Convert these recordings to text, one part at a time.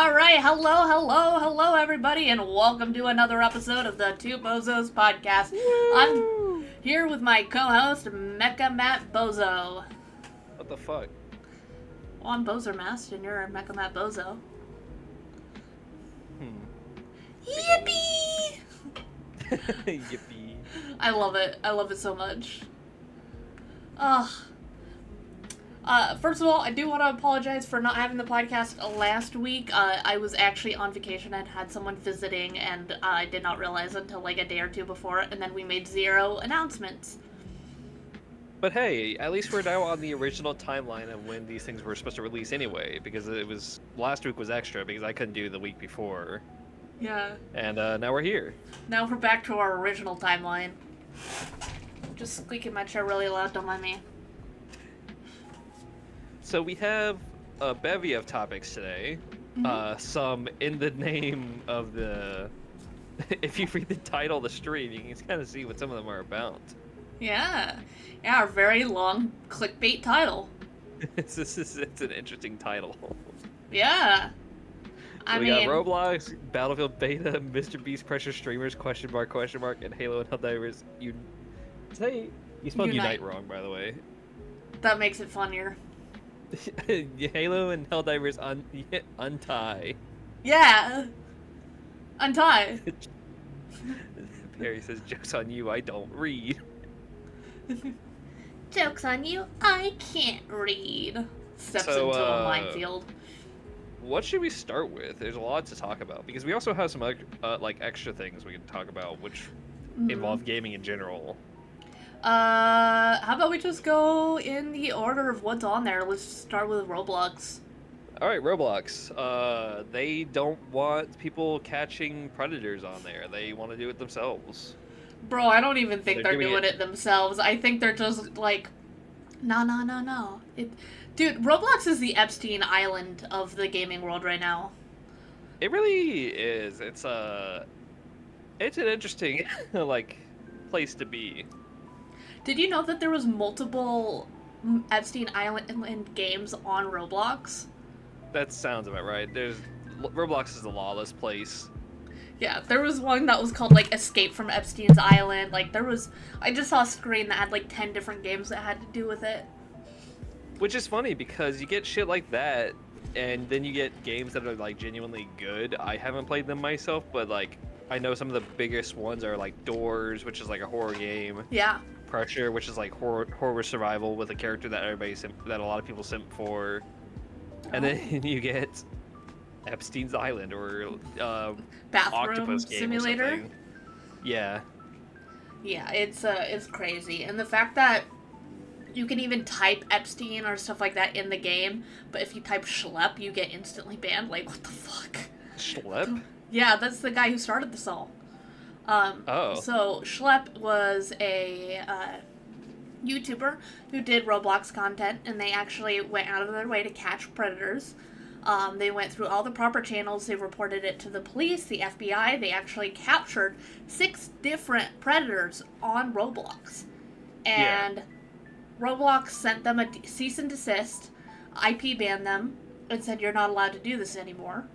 Alright, hello, everybody, and welcome to another episode of the Two Bozos podcast. Woo! I'm here with my co-host, Mecha Matt Bozo. What the fuck? Well, I'm Bozer Mast, and you're Mecha Matt Bozo. Yippee! Yippee. I love it. I love it so much. First of all, I do want to apologize for not having the podcast last week. I was actually on vacation and had someone visiting, and I did not realize until like a day or two before, and then we made 0 announcements. But hey, at least we're now on the original timeline of when these things were supposed to release anyway, because it was last week was extra because I couldn't do the week before. Yeah. And now we're here. Now we're back to our original timeline. Just squeaking my chair really loud, don't mind me. So we have a bevy of topics today. Some in the name of the... If you read the title of the stream, you can kind of see what some of them are about. Yeah. Yeah, our very long clickbait title. It's an interesting title. Yeah. I We mean, got Roblox, Battlefield Beta, Mr. Beast Pressure Streamers, question mark, and Halo and Helldivers. You spelled Unite wrong, by the way. that makes it funnier. Halo and Helldivers untie. Yeah. Untie. Perry says, "Joke's on you, I don't read." Joke's on you, I can't read. Steps into a minefield. What should we start with? There's a lot to talk about because we also have some like extra things we can talk about, which involve gaming in general. How about we just go in the order of what's on there? Let's start with Roblox. All right, Roblox. They don't want people catching predators on there. They want to do it themselves. Bro, I don't even think they're doing it it themselves. I think they're just like, no. Dude, Roblox is the Epstein Island of the gaming world right now. It really is. It's an interesting like place to be. Did you know that there was multiple Epstein Island games on Roblox? That sounds about right. Roblox is a lawless place. Yeah, there was one that was called, like, Escape from Epstein's Island. Like, I just saw a screen that had, like, 10 different games that had to do with it. Which is funny, because you get shit like that, and then you get games that are, like, genuinely good. I haven't played them myself, but, like, I know some of the biggest ones are, like, Doors, which is, like, a horror game. Yeah. Pressure, which is, like, horror survival with a character that that a lot of people simp for. And then you get Epstein's Island, or Bathroom Octopus Game Simulator. or something. Yeah. Yeah, it's crazy, and the fact that you can even type Epstein or stuff like that in the game, but if you type Schlep, you get instantly banned. Like, what the fuck? Schlep? Yeah, that's the guy who started this all. So Schlep was a YouTuber who did Roblox content, and they actually went out of their way to catch predators. They went through all the proper channels. They reported it to the police, the FBI. They actually captured 6 different predators on Roblox. And Roblox sent them a cease and desist, IP banned them, and said, you're not allowed to do this anymore.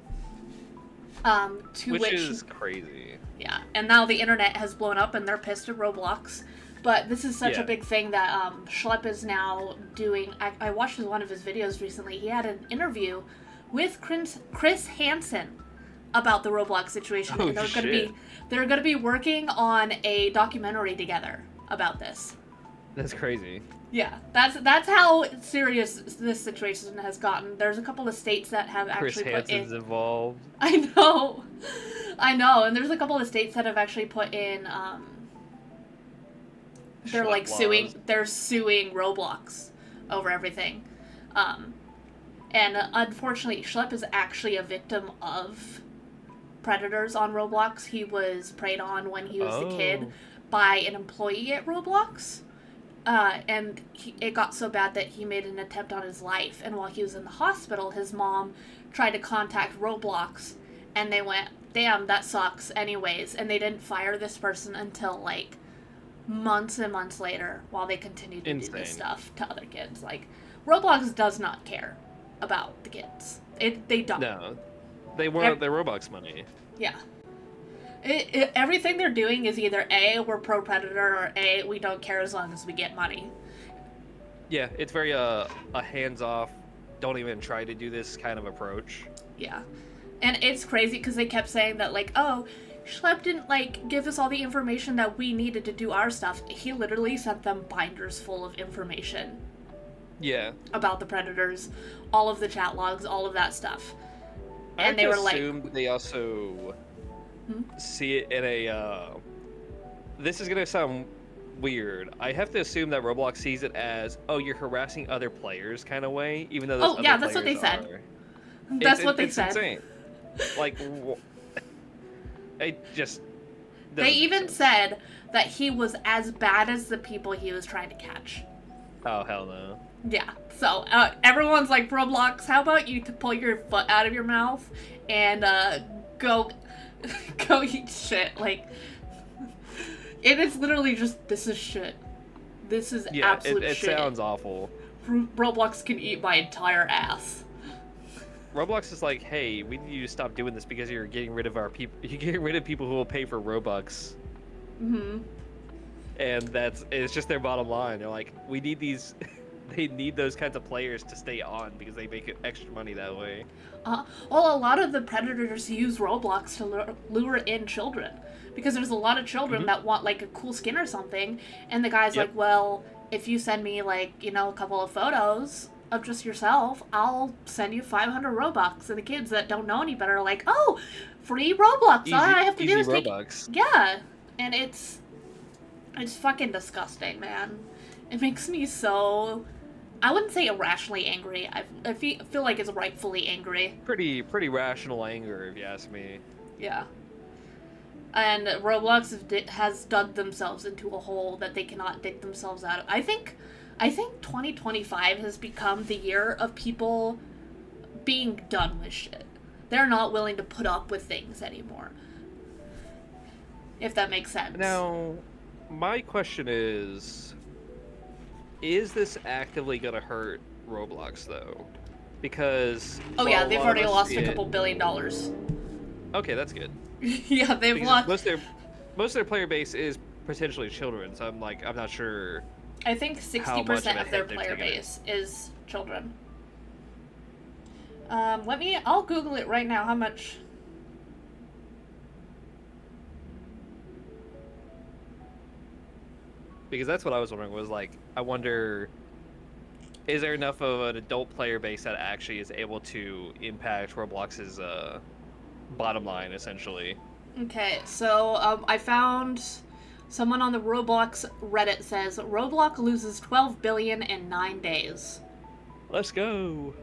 Which is crazy. Yeah, and now the internet has blown up, and they're pissed at Roblox. But this is such a big thing that Schlep is now doing. I watched one of his videos recently. He had an interview with Chris Hansen about the Roblox situation. Oh, and shit. They're gonna be working on a documentary together about this. That's crazy. Yeah, that's how serious this situation has gotten. There's a couple of states that have actually Chris Hansen's involved. I know, and there's a couple of states that have actually put in. They're like suing. They're suing Roblox over everything, and unfortunately, Schlep is actually a victim of predators on Roblox. He was preyed on when he was a kid by an employee at Roblox, and it got so bad that he made an attempt on his life. And while he was in the hospital, his mom tried to contact Roblox, and they went, "Damn, that sucks." Anyways, and they didn't fire this person until like months and months later, while they continued to do this stuff to other kids. Like, Roblox does not care about the kids. They don't. No. They want their Robux money. Yeah. Everything they're doing is either A, we're pro-predator, or A, we don't care as long as we get money. Yeah, it's very a hands-off, don't even try to do this kind of approach. Yeah. And it's crazy because they kept saying that, like, oh, Schlepp didn't, like, give us all the information that we needed to do our stuff. He literally sent them binders full of information. Yeah. About the predators, all of the chat logs, all of that stuff. And they were assumed like... they also see it in a, This is gonna sound weird. I have to assume that Roblox sees it as, oh, you're harassing other players kind of way, even though those other that's what they said. are. That's what they it's said. Insane. Like, it just. They even said that he was as bad as the people he was trying to catch. Oh, hell no. Yeah. So, everyone's like, Roblox, how about you to pull your foot out of your mouth and, go eat shit. Like, it is literally just, this is shit. This is absolute shit. It sounds awful. Roblox can eat my entire ass. Roblox is like, hey, we need you to stop doing this because you're getting rid of our people. You're getting rid of people who will pay for Robux. Mm-hmm. And it's just their bottom line. They're like, we need these. They need those kinds of players to stay on because they make extra money that way. Well, a lot of the predators use Roblox to lure in children because there's a lot of children that want like a cool skin or something, and the guy's like, well, if you send me like, you know, a couple of photos of just yourself, I'll send you 500 Robux. And the kids that don't know any better are like, oh, free Robux. All I have to do is Robux. Yeah, and it's fucking disgusting, man. It makes me so, I wouldn't say irrationally angry. I feel like it's rightfully angry. Pretty rational anger, if you ask me. Yeah. And Roblox has dug themselves into a hole that they cannot dig themselves out of. I think 2025 has become the year of people being done with shit. They're not willing to put up with things anymore. If that makes sense. Now, my question is this actively going to hurt Roblox, though? Because... Oh yeah, they've already lost a couple $1 billion. Okay, that's good. Yeah, they've lost... Most of their player base is potentially children, so I'm not sure... I think 60% of their player base is children. I'll Google it right now, how much... Because that's what I was wondering, was like, I wonder, is there enough of an adult player base that actually is able to impact Roblox's bottom line, essentially? Okay, so I found someone on the Roblox Reddit says, Roblox loses 12 billion in 9 days. Let's go!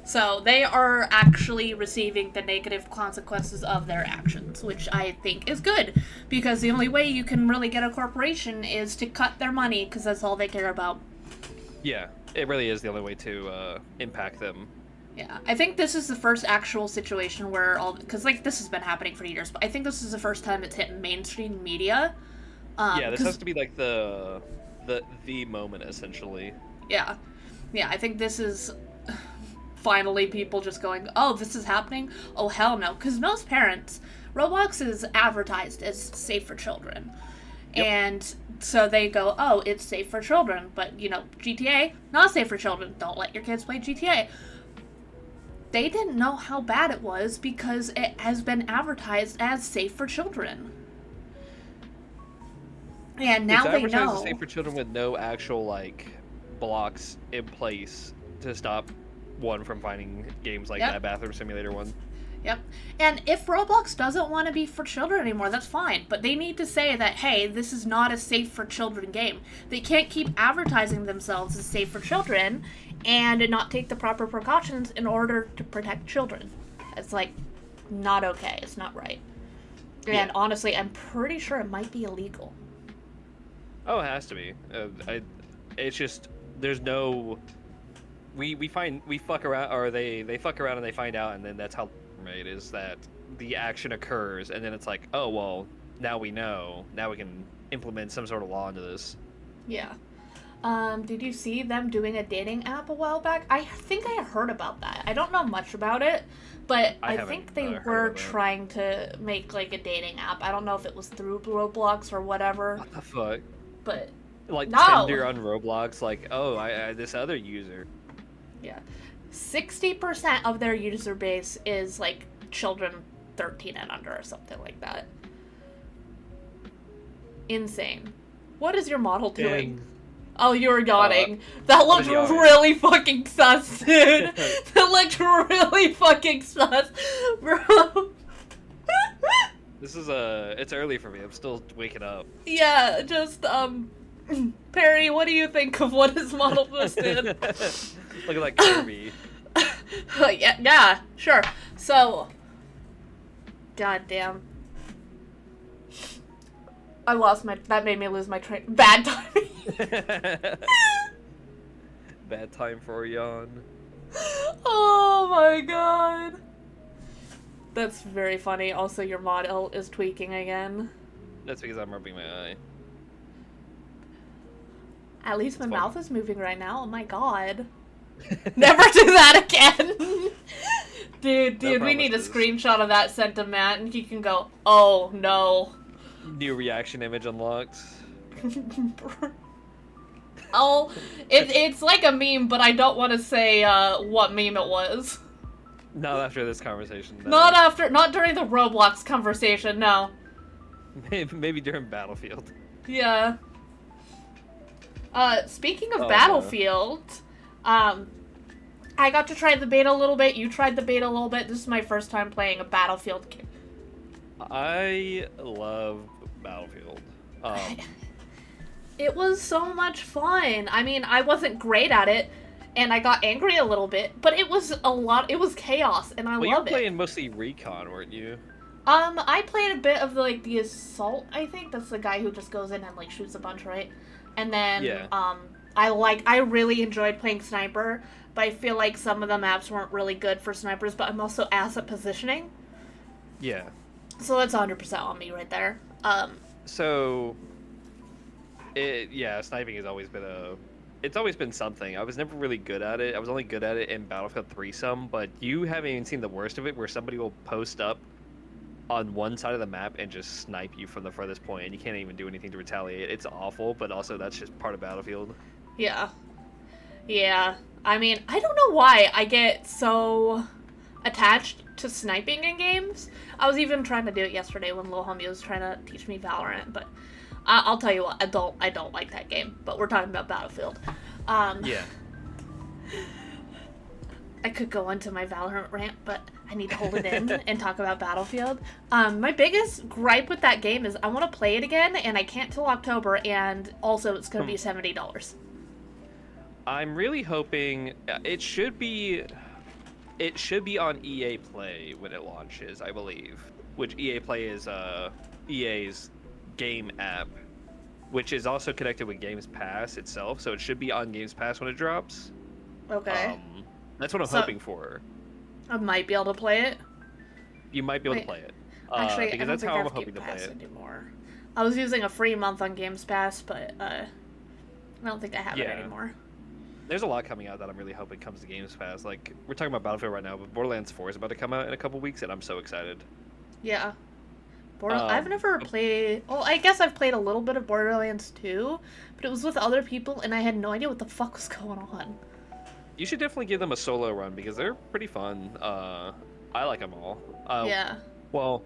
So they are actually receiving the negative consequences of their actions, which I think is good, because the only way you can really get a corporation is to cut their money, because that's all they care about. Yeah, it really is the only way to impact them. Yeah, I think this is the first actual situation where because like this has been happening for years, but I think this is the first time it's hit mainstream media. Yeah, this has to be like the moment, essentially. Yeah, I think this is finally people just going, oh, this is happening? Oh, hell no. Because most parents, Roblox is advertised as safe for children. Yep. And so they go, oh, it's safe for children. But, you know, GTA, not safe for children. Don't let your kids play GTA. They didn't know how bad it was because it has been advertised as safe for children. And now they know. It's advertised as safe for children with no actual, like, blocks in place to stop one from finding games like that bathroom simulator one. Yep. And if Roblox doesn't want to be for children anymore, that's fine. But they need to say that, hey, this is not a safe for children game. They can't keep advertising themselves as safe for children and not take the proper precautions in order to protect children. It's like not okay. It's not right. And honestly, I'm pretty sure it might be illegal. Oh, it has to be. It's just there's no. We fuck around, or they fuck around and they find out, and then that's how it is that the action occurs, and then it's like, oh well, now we know, now we can implement some sort of law into this. Yeah. Did you see them doing a dating app a while back? I think I heard about that. I don't know much about it, but I think they were trying to make like a dating app. I don't know if it was through Roblox or whatever. What the fuck? But like no. Tinder on Roblox, like, oh, I this other user. Yeah. 60% of their user base is like children 13 and under or something like that. Insane. What is your model doing? Oh, you were yawning. That looked really fucking sus, dude. That looked really fucking sus, bro. This is it's early for me. I'm still waking up. Yeah, just Perry, what do you think of what his model just did? Looking like Kirby. yeah, sure. So, goddamn. I lost that made me lose my train. Bad timing. Bad time for a yawn. Oh my god. That's very funny. Also, your model is tweaking again. That's because I'm rubbing my eye. At least my mouth is moving right now. Oh my god. Never do that again. Dude, we need a screenshot of that sent to Matt, and he can go, oh no. New reaction image unlocks. Oh, it's like a meme, but I don't want to say what meme it was. Not after this conversation. No. Not during the Roblox conversation, no. Maybe during Battlefield. Yeah. Speaking of Battlefield, I got to try the beta a little bit. You tried the beta a little bit. This is my first time playing a Battlefield game. I love Battlefield. It was so much fun. I mean, I wasn't great at it, and I got angry a little bit, but it was it was chaos, and I love it. You were playing mostly Recon, weren't you? I played a bit of the Assault, I think. That's the guy who just goes in and, like, shoots a bunch, right? And then, yeah. I really enjoyed playing Sniper, but I feel like some of the maps weren't really good for snipers, but I'm also ass at positioning. Yeah. So that's 100% on me right there. Sniping has always been it's always been something. I was never really good at it. I was only good at it in Battlefield 3 some, but you haven't even seen the worst of it, where somebody will post up on one side of the map and just snipe you from the furthest point, and you can't even do anything to retaliate. It's awful, but also that's just part of Battlefield. Yeah. Yeah. I mean, I don't know why I get so attached to sniping in games. I was even trying to do it yesterday when Lil Homie was trying to teach me Valorant, but I'll tell you what, I don't like that game, but we're talking about Battlefield. Yeah. I could go into my Valorant rant, but I need to hold it in and talk about Battlefield. My biggest gripe with that game is I want to play it again, and I can't till October, and also it's going to be $70. I'm really hoping it should be on EA Play when it launches, I believe. Which EA Play is EA's game app, which is also connected with Games Pass itself, so it should be on Games Pass when it drops. Okay. That's what I'm hoping for. I might be able to play it. You might be able to play it. Actually, because that's how I'm hoping to play it anymore. I was using a free month on Games Pass, but I don't think I have it anymore. There's a lot coming out that I'm really hoping comes to Games Pass. Like, we're talking about Battlefield right now, but Borderlands 4 is about to come out in a couple weeks, and I'm so excited. Yeah. I've never played... Well, I guess I've played a little bit of Borderlands 2, but it was with other people, and I had no idea what the fuck was going on. You should definitely give them a solo run, because they're pretty fun. I like them all. Yeah. Well,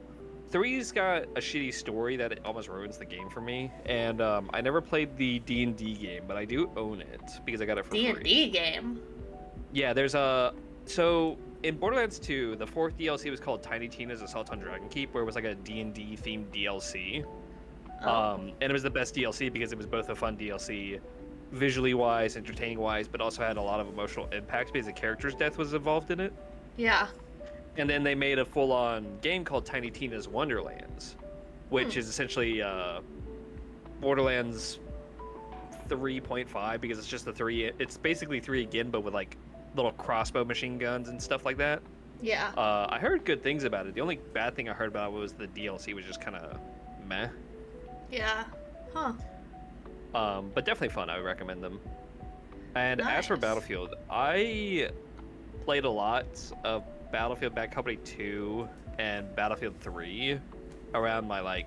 3's got a shitty story that it almost ruins the game for me, and I never played the D&D game, but I do own it because I got it for free. D&D game? Yeah, there's so in Borderlands 2, the 4th DLC was called Tiny Tina's Assault on Dragon Keep, where it was like a D&D themed DLC. And it was the best DLC because it was both a fun DLC, visually wise, entertaining wise, but also had a lot of emotional impact because the character's death was involved in it. Yeah. And then they made a full-on game called Tiny Tina's Wonderlands, which is essentially Borderlands 3.5 because it's just the 3. It's basically 3 again, but with like little crossbow machine guns and stuff like that. Yeah. I heard good things about it. The only bad thing I heard about was the DLC was just kind of meh. Yeah. Huh. But definitely fun. I would recommend them. And as for Nice. Battlefield, I played a lot of Battlefield Bad Company 2 and Battlefield 3 around my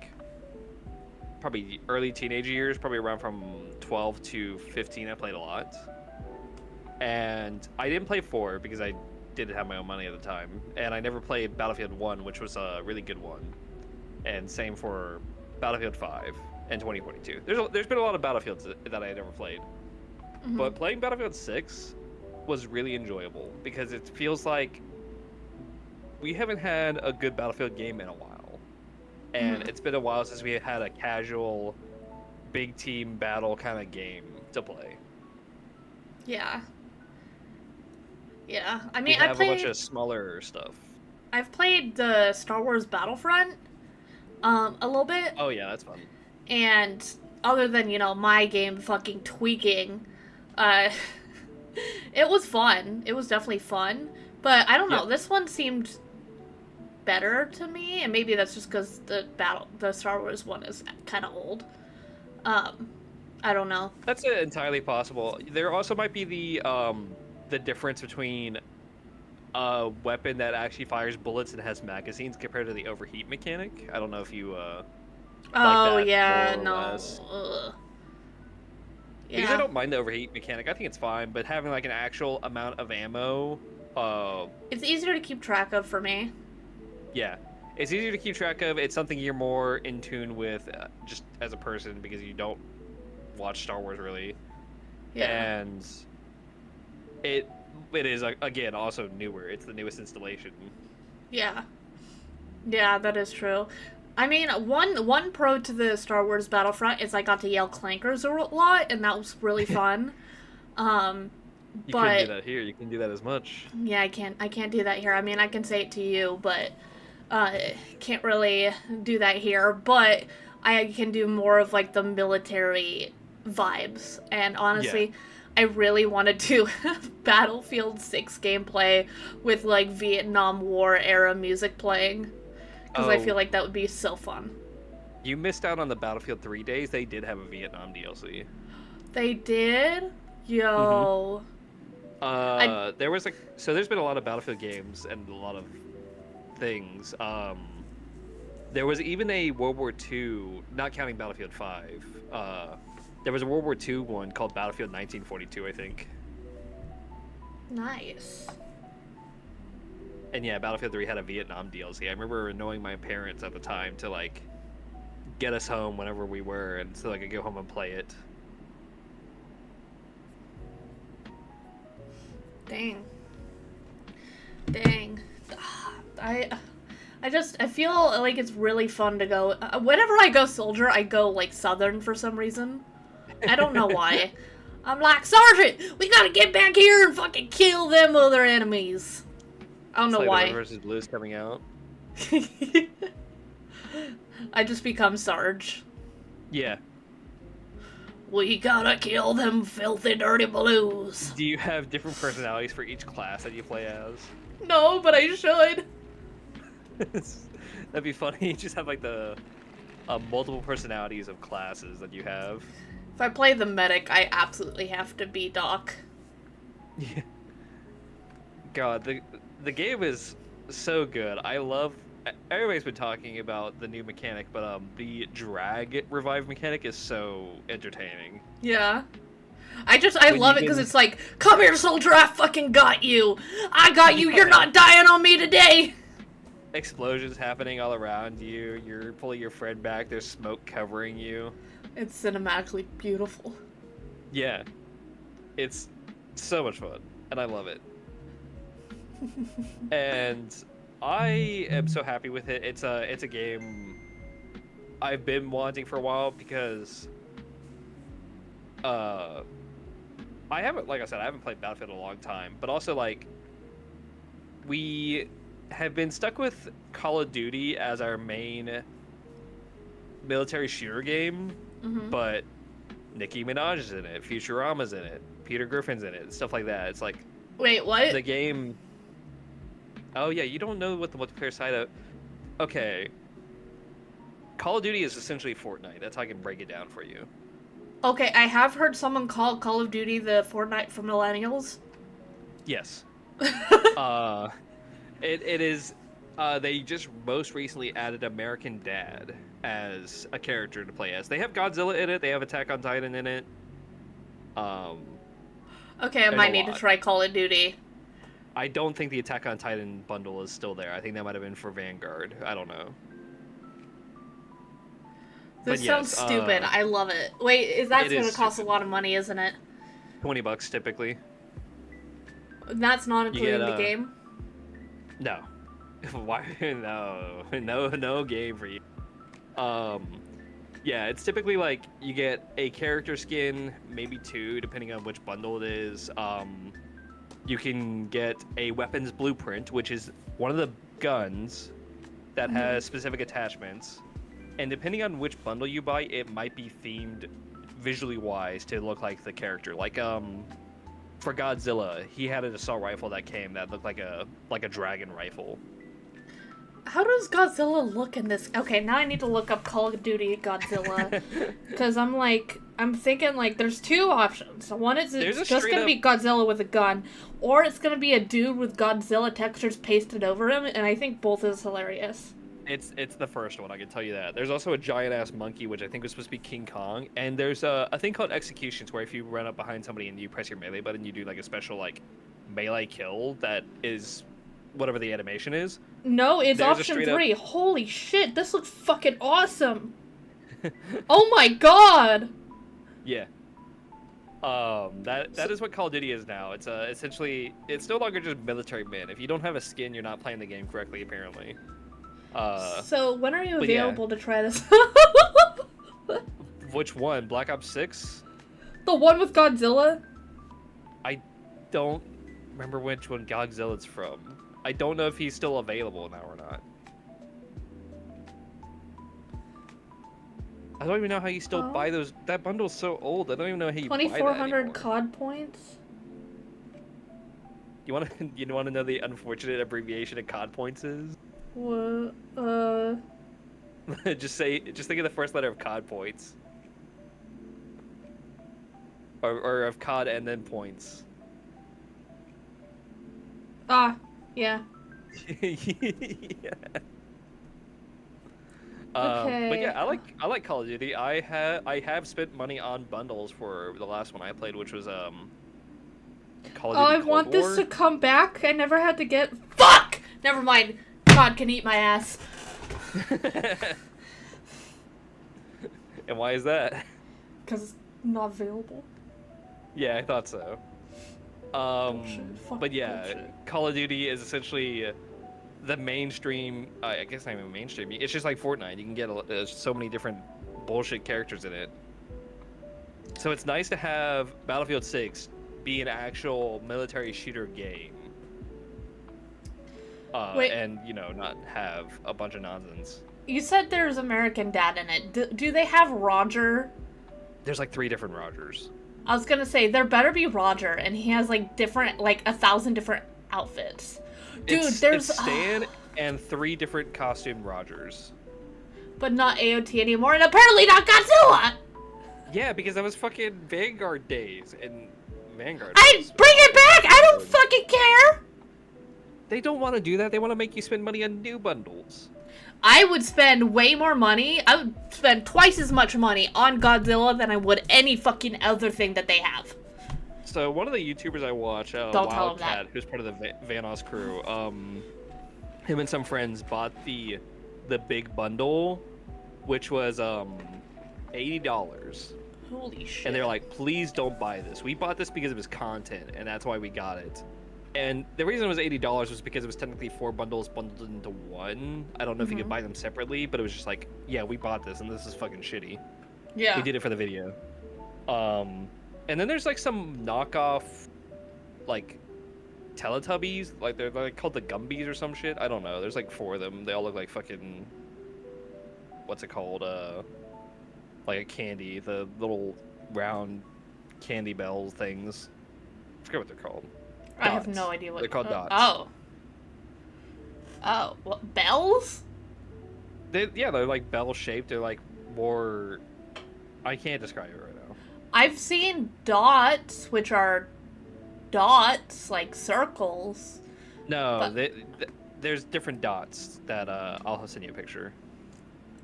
probably early teenage years, probably around from 12 to 15. I played a lot. And I didn't play 4 because I didn't have my own money at the time. And I never played Battlefield 1, which was a really good one. And same for Battlefield 5 and 2022. There's been a lot of Battlefields that I had never played. Mhm. But playing Battlefield 6 was really enjoyable because it feels like we haven't had a good Battlefield game in a while. And it's been a while since we had a casual, big team battle kind of game to play. Yeah. Yeah. I We mean, have a bunch of smaller stuff. I've played the Star Wars Battlefront a little bit, Oh yeah, that's fun. and other than, my game fucking tweaking, uh it was fun. It was definitely fun. But I don't know, this one seemed better to me, and maybe that's just because the Star Wars one is kind of old. I don't know. That's entirely possible. There also might be the difference between a weapon that actually fires bullets and has magazines compared to the overheat mechanic. I don't know if you Oh that yeah, more or no. less. Ugh. Because I Yeah. don't mind the overheat mechanic. I think it's fine, but having like an actual amount of ammo, It's easier to keep track of for me. yeah, it's easier to keep track of. It's something you're more in tune with, just as a person because you don't watch Star Wars really, Yeah. and it is again also newer. It's the newest installation. Yeah. Yeah, that is true. I mean, one pro to the Star Wars Battlefront is I got to yell clankers a lot, and that was really fun. You couldn't But do that here. You can do that as much. yeah, I can't do that here. I mean, I can say it to you, but can't really do that here. But I can do more of like the military vibes. And honestly, I really wanted to Battlefield 6 gameplay with like Vietnam War era music playing, because I feel like that would be so fun. You missed out on the Battlefield 3 days. They did have a Vietnam DLC. They did? Yo. There's been a lot of Battlefield games and a lot of things. There was even a World War II, not counting Battlefield 5. There was a World War II one called Battlefield 1942, I think. Nice. And yeah, Battlefield 3 had a Vietnam DLC. I remember annoying my parents at the time to like get us home whenever we were, and so I could go home and play it. Dang. Dang. I feel like it's really fun to go. Whenever I go soldier, I go like southern for some reason. I don't know why. I'm like, Sergeant, we gotta get back here and fucking kill them other enemies. I don't know It's like why. the Red vs. Blues coming out. I just become Sarge. Yeah. We gotta kill them filthy dirty blues. Do you have different personalities for each class that you play as? No, but I should. That'd be funny. You just have like the multiple personalities of classes that you have. If I play the medic, I absolutely have to be Doc. Yeah. God, the game is so good. I love. Everybody's been talking about the new mechanic, but the drag revive mechanic is so entertaining. Yeah. I love it because it's like, come here, soldier, I fucking got you. I got you, you're not dying on me today. Explosions happening all around you. You're pulling your friend back. There's smoke covering you. It's cinematically beautiful. Yeah. It's so much fun, and I love it. And I am so happy with it. It's a game I've been wanting for a while because I haven't, like I said, I haven't played Battlefield in a long time, but also like we have been stuck with Call of Duty as our main military shooter game, but Nicki Minaj is in it, Futurama's in it, Peter Griffin's in it, stuff like that. It's like, wait, what? the game. Oh yeah, you don't know what the multiplayer side of. Okay. Call of Duty is essentially Fortnite. That's how I can break it down for you. Okay, I have heard someone call Call of Duty the Fortnite for millennials. Yes. It is. They just most recently added American Dad as a character to play as. They have Godzilla in it. They have Attack on Titan in it. Okay, I might need to try Call of Duty. I don't think the Attack on Titan bundle is still there. I think that might have been for Vanguard. I don't know. This sounds stupid. I love it. Wait, that's going to cost a lot of money, isn't it? $20 typically. That's not including the game? No. Why? No game for you. Yeah, it's typically like you get a character skin, maybe 2, depending on which bundle it is. You can get a weapons blueprint, which is one of the guns that has specific attachments. And depending on which bundle you buy, it might be themed visually wise to look like the character. Like for Godzilla, he had an assault rifle that came that looked like a dragon rifle. How does Godzilla look in this? Okay, now I need to look up Call of Duty Godzilla. Because I'm thinking, like, there's 2 options. One is it's just going to be Godzilla with a gun, or it's going to be a dude with Godzilla textures pasted over him, and I think both is hilarious. It's the first one, I can tell you that. There's also a giant-ass monkey, which I think was supposed to be King Kong, and there's a thing called executions, where if you run up behind somebody and you press your melee button, you do, like, a special, like, melee kill that is whatever the animation is. No, it's option 3. Holy shit, this looks fucking awesome. Oh my god. Yeah. That is what Call of Duty is now. It's essentially, it's no longer just military men. If you don't have a skin, you're not playing the game correctly, apparently. So when are you available to try this? Which one? Black Ops 6? The one with Godzilla? I don't remember which one Godzilla's from. I don't know if he's still available now or not. I don't even know how you still buy those. That bundle's so old. I don't even know how you buy that 2,400 COD points? You want to know the unfortunate abbreviation of COD points is? What? Just think of the first letter of COD points. Or of COD and then points. Ah, yeah. Yeah. Okay. But yeah, I like Call of Duty. I have spent money on bundles for the last one I played, which was Call of Duty Cold War. I want this to come back. I never had to get. Fuck! Never mind. God can eat my ass. And why is that? Because it's not available. Yeah, I thought so. But yeah, bullshit. Call of Duty is essentially the mainstream. I guess not even mainstream. It's just like Fortnite. You can get so many different bullshit characters in it. So it's nice to have Battlefield 6 be an actual military shooter game. And, not have a bunch of nonsense. You said there's American Dad in it. Do they have Roger? There's like 3 different Rogers. I was gonna say, there better be Roger, and he has like 1,000 different outfits. Dude, there's it's Stan and 3 different costume Rogers. But not AOT anymore, and apparently not Godzilla! Yeah, because that was fucking Vanguard days, and Vanguard bring it back! I don't fucking care! They don't want to do that. They want to make you spend money on new bundles. I would spend way more money. I would spend twice as much money on Godzilla than I would any fucking other thing that they have. So one of the YouTubers I watch, Wildcat, who's part of the Vanoss crew, him and some friends bought the big bundle, which was $80. Holy shit. And they're like, please don't buy this. We bought this because of his content, and that's why we got it. And the reason it was $80 was because it was technically 4 bundles bundled into one. I don't know if you could buy them separately, but it was just like, yeah, we bought this, and this is fucking shitty. Yeah. We did it for the video. And then there's like some knockoff, like, Teletubbies. Like, they're like called the Gumbies or some shit. I don't know. There's like 4 of them. They all look like fucking, what's it called? Like a candy. The little round candy bell things. I forget what they're called. Dots. I have no idea what they're called. Dots. Oh, what, bells? They're like bell shaped. They're like more. I can't describe it right now. I've seen dots, which are dots, like circles. No, But there's different dots that I'll send you a picture.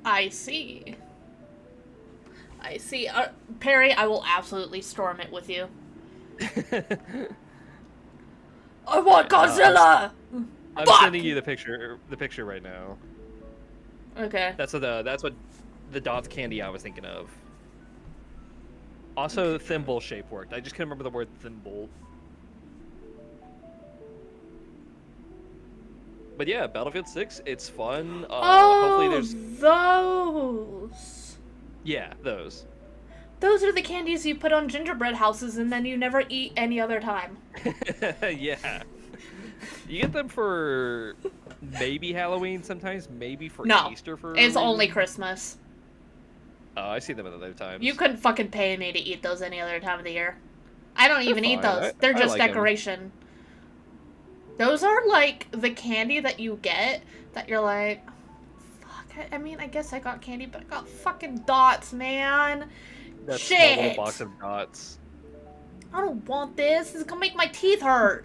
I see. I see. Perry, I will absolutely storm it with you. I want Godzilla! I'm Fuck! sending you the picture right now. Okay. That's what the dots candy I was thinking of. Also, thimble shape worked. I just couldn't remember the word thimble. But yeah, Battlefield 6, it's fun. Hopefully there's... those! Yeah, those. Those are the candies you put on gingerbread houses and then you never eat any other time. Yeah. You get them for maybe Halloween sometimes, maybe for Easter for... It's only Christmas. Oh, I see them at other times. You couldn't fucking pay me to eat those any other time of the year. I don't even eat those. They're just like decoration. Those are like the candy that you get that you're like, fuck, I mean, I guess I got candy, but I got fucking dots, man. That Shit. small little box of dots. I don't want this. This is gonna make my teeth hurt.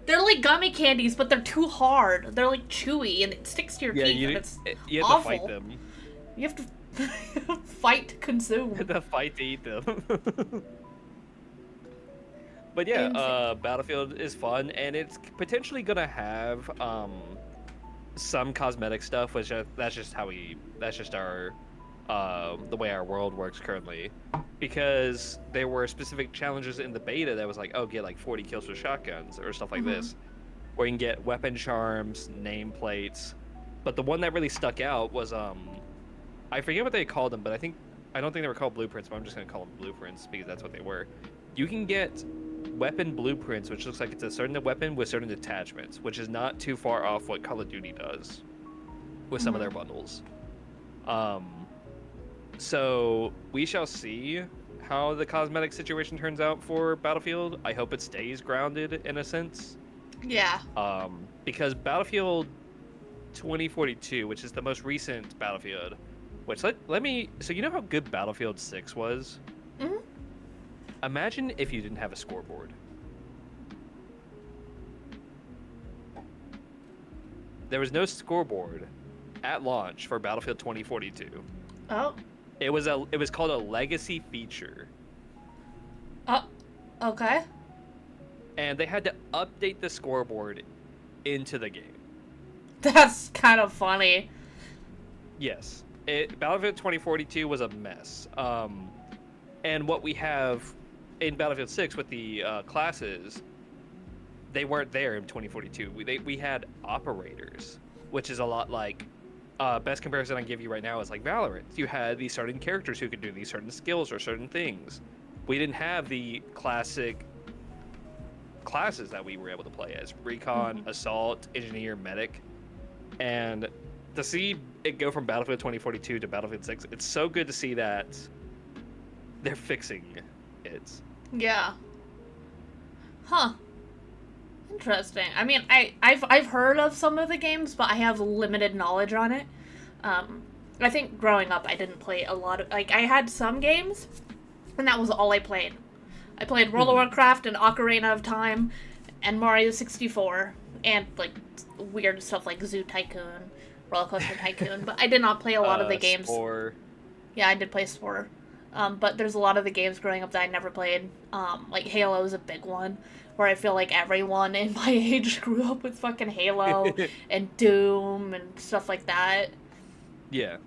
They're like gummy candies, but they're too hard. They're like chewy, and it sticks to your teeth, and it's you have awful. to fight them. You have to fight to consume. You have to fight to eat them. But yeah, Battlefield is fun, and it's potentially gonna have some cosmetic stuff, which that's just our the way our world works currently. Because there were specific challenges in the beta that was like, oh, get like 40 kills with shotguns or stuff like this, where you can get weapon charms, nameplates. But the one that really stuck out was I forget what they called them, but I don't think they were called blueprints, but I'm just gonna call them blueprints because that's what they were. You can get weapon blueprints, which looks like it's a certain weapon with certain attachments, which is not too far off what Call of Duty does with some of their bundles. So we shall see how the cosmetic situation turns out for Battlefield. I hope it stays grounded in a sense. Yeah. Because Battlefield 2042, which is the most recent Battlefield, which let me... So you know how good Battlefield 6 was? Mm-hmm. Imagine if you didn't have a scoreboard. There was no scoreboard at launch for Battlefield 2042. Oh. It was called a legacy feature. Oh. Okay. And they had to update the scoreboard into the game. That's kind of funny. Yes. Battlefield 2042 was a mess. And what we have in Battlefield 6 with the classes, they weren't there in 2042. We had operators, which is a lot like... best comparison I can give you right now is like Valorant. You had these certain characters who could do these certain skills or certain things. We didn't have the classic classes that we were able to play as Recon, Assault, Engineer, Medic. And to see it go from Battlefield 2042 to Battlefield 6, it's so good to see that they're fixing it. Yeah. Huh. Interesting. I mean, I've heard of some of the games, but I have limited knowledge on it. I think growing up, I didn't play a lot of... Like, I had some games, and that was all I played. I played World of Warcraft and Ocarina of Time and Mario 64, and, like, weird stuff like Zoo Tycoon, Roller Coaster Tycoon, but I did not play a lot of the games. Spore. Yeah, I did play Spore. But there's a lot of the games growing up that I never played. Like, Halo is a big one, where I feel like everyone in my age grew up with fucking Halo and Doom and stuff like that. Yeah.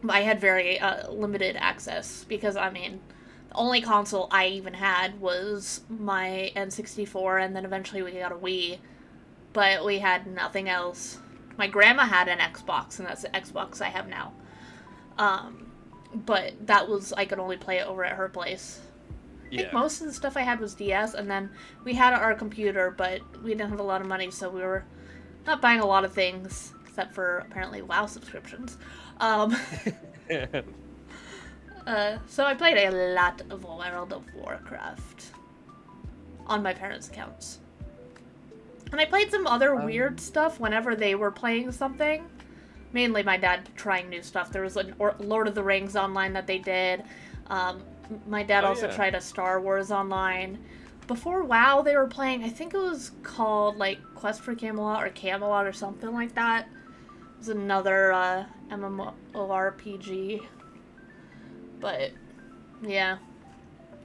I had very limited access because, I mean, the only console I even had was my N64, and then eventually we got a Wii, but we had nothing else. My grandma had an Xbox, and that's the Xbox I have now. But that was, I could only play it over at her place. I think most of the stuff I had was DS, and then we had our computer, but we didn't have a lot of money, so we were not buying a lot of things, except for apparently WoW subscriptions. So I played a lot of World of Warcraft on my parents' accounts. And I played some other weird stuff whenever they were playing something. Mainly my dad trying new stuff. There was a Lord of the Rings online that they did. My dad Oh also yeah. tried a Star Wars Online. Before WoW, they were playing, I think it was called, like, Quest for Camelot or Camelot or something like that. It was another MMORPG. But, yeah.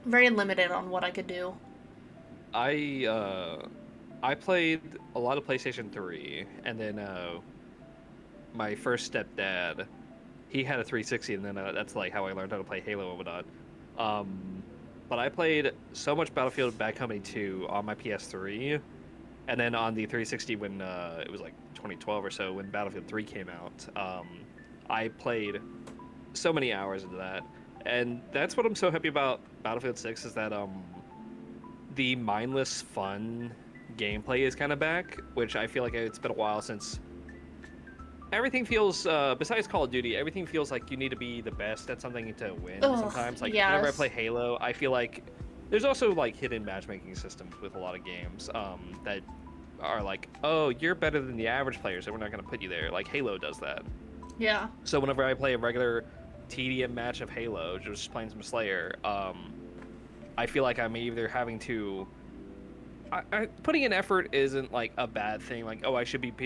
Very limited on what I could do. I played a lot of PlayStation 3, and then my first stepdad, he had a 360, and then that's like how I learned how to play Halo and whatnot. Um, but I played so much Battlefield Bad Company 2 on my PS3, and then on the 360 when it was like 2012 or so when Battlefield 3 came out. I played so many hours into that, and that's what I'm so happy about Battlefield 6 is that the mindless fun gameplay is kind of back, which I feel like it's been a while since. Everything feels, besides Call of Duty, everything feels like you need to be the best at something to win. Ugh, Sometimes, like whenever I yes. play Halo, I feel like there's also like hidden matchmaking systems with a lot of games that are like, oh, you're better than the average player, so we're not going to put you there. Like Halo does that. Yeah. So whenever I play a regular TDM match of Halo, just playing some Slayer, I feel like I'm either having to putting in effort isn't like a bad thing. Like, oh, I shouldn't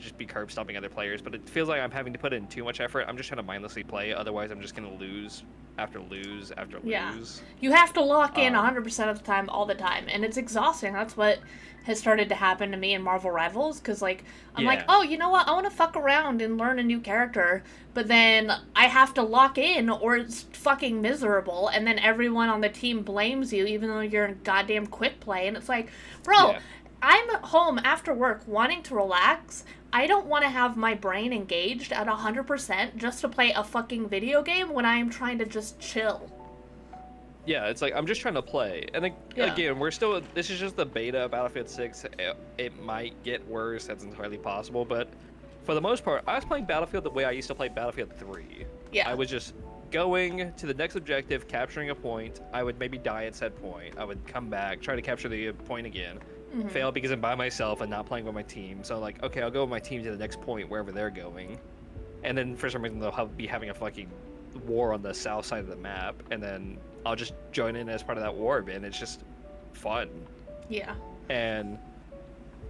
just be curb stomping other players. But it feels like I'm having to put in too much effort. I'm just trying to mindlessly play. Otherwise, I'm just gonna lose after lose after Yeah. lose. You have to lock in Um, 100% of the time, all the time. And it's exhausting. That's what has started to happen to me in Marvel Rivals. Because, like, I'm like, yeah, oh, you know what? I want to fuck around and learn a new character. But then I have to lock in or it's fucking miserable. And then everyone on the team blames you, even though you're in goddamn quick play. And it's like, bro, yeah, I'm home after work wanting to relax. I don't want to have my brain engaged at 100% just to play a fucking video game when I am trying to just chill. yeah. It's like I'm just trying to play. And Yeah. again, we're still. This is just the beta of Battlefield 6. It might get worse. That's entirely possible. But for the most part, I was playing Battlefield the way I used to play Battlefield 3. Yeah. I was just going to the next objective, capturing a point. I would maybe die at said point. I would come back, try to capture the point again. Fail because I'm by myself and not playing with my team. So like, okay, I'll go with my team to the next point wherever they're going. And then for some reason they'll be having a fucking war on the south side of the map, and then I'll just join in as part of that war, and it's just fun. Yeah. And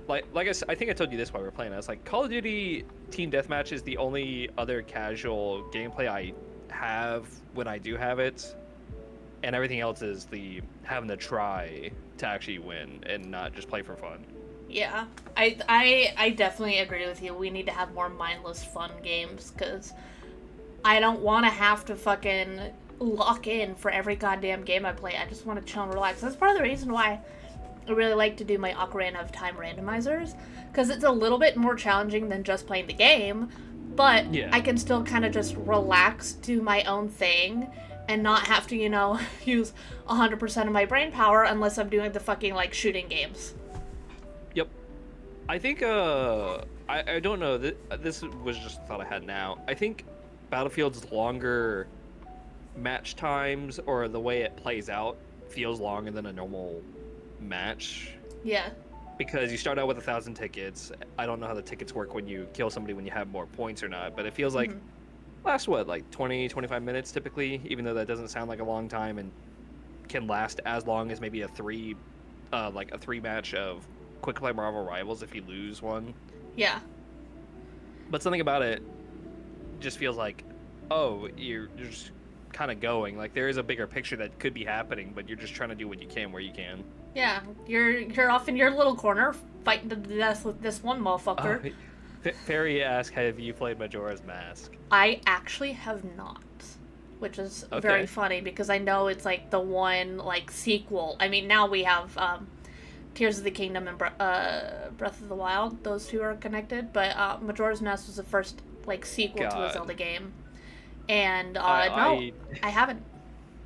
like I think I told you this while we were playing. I was like, Call of Duty Team Deathmatch is the only other casual gameplay I have when I do have it, and everything else is the having to try to actually win and not just play for fun. Yeah. I definitely agree with you. We need to have more mindless fun games because I don't want to have to fucking lock in for every goddamn game I play. I just want to chill and relax. That's part of the reason why I really like to do my Ocarina of Time randomizers because it's a little bit more challenging than just playing the game, but Yeah. I can still kind of just relax, do my own thing, and not have to, use 100% of my brain power unless I'm doing the fucking, like, shooting games. Yep. I think I don't know. This was just a thought I had now. I think Battlefield's longer match times or the way it plays out feels longer than a normal match Yeah. because you start out with 1,000 tickets. I don't know how the tickets work when you kill somebody when you have more points or not, but it feels like lasts what, like 20-25 minutes typically, even though that doesn't sound like a long time and can last as long as maybe a three match of quick play Marvel Rivals if you lose one. Yeah. But something about it just feels like, oh, you're just kind of going. Like there is a bigger picture that could be happening, but you're just trying to do what you can where you can. Yeah. You're off in your little corner fighting to the death with this one motherfucker. Ferry asked, have you played Majora's Mask? I actually have not. Which is very funny because I know it's like the one like sequel. I mean, now we have Tears of the Kingdom and Breath of the Wild. Those two are connected, but Majora's Mask was the first like sequel to a Zelda game. And no, I haven't.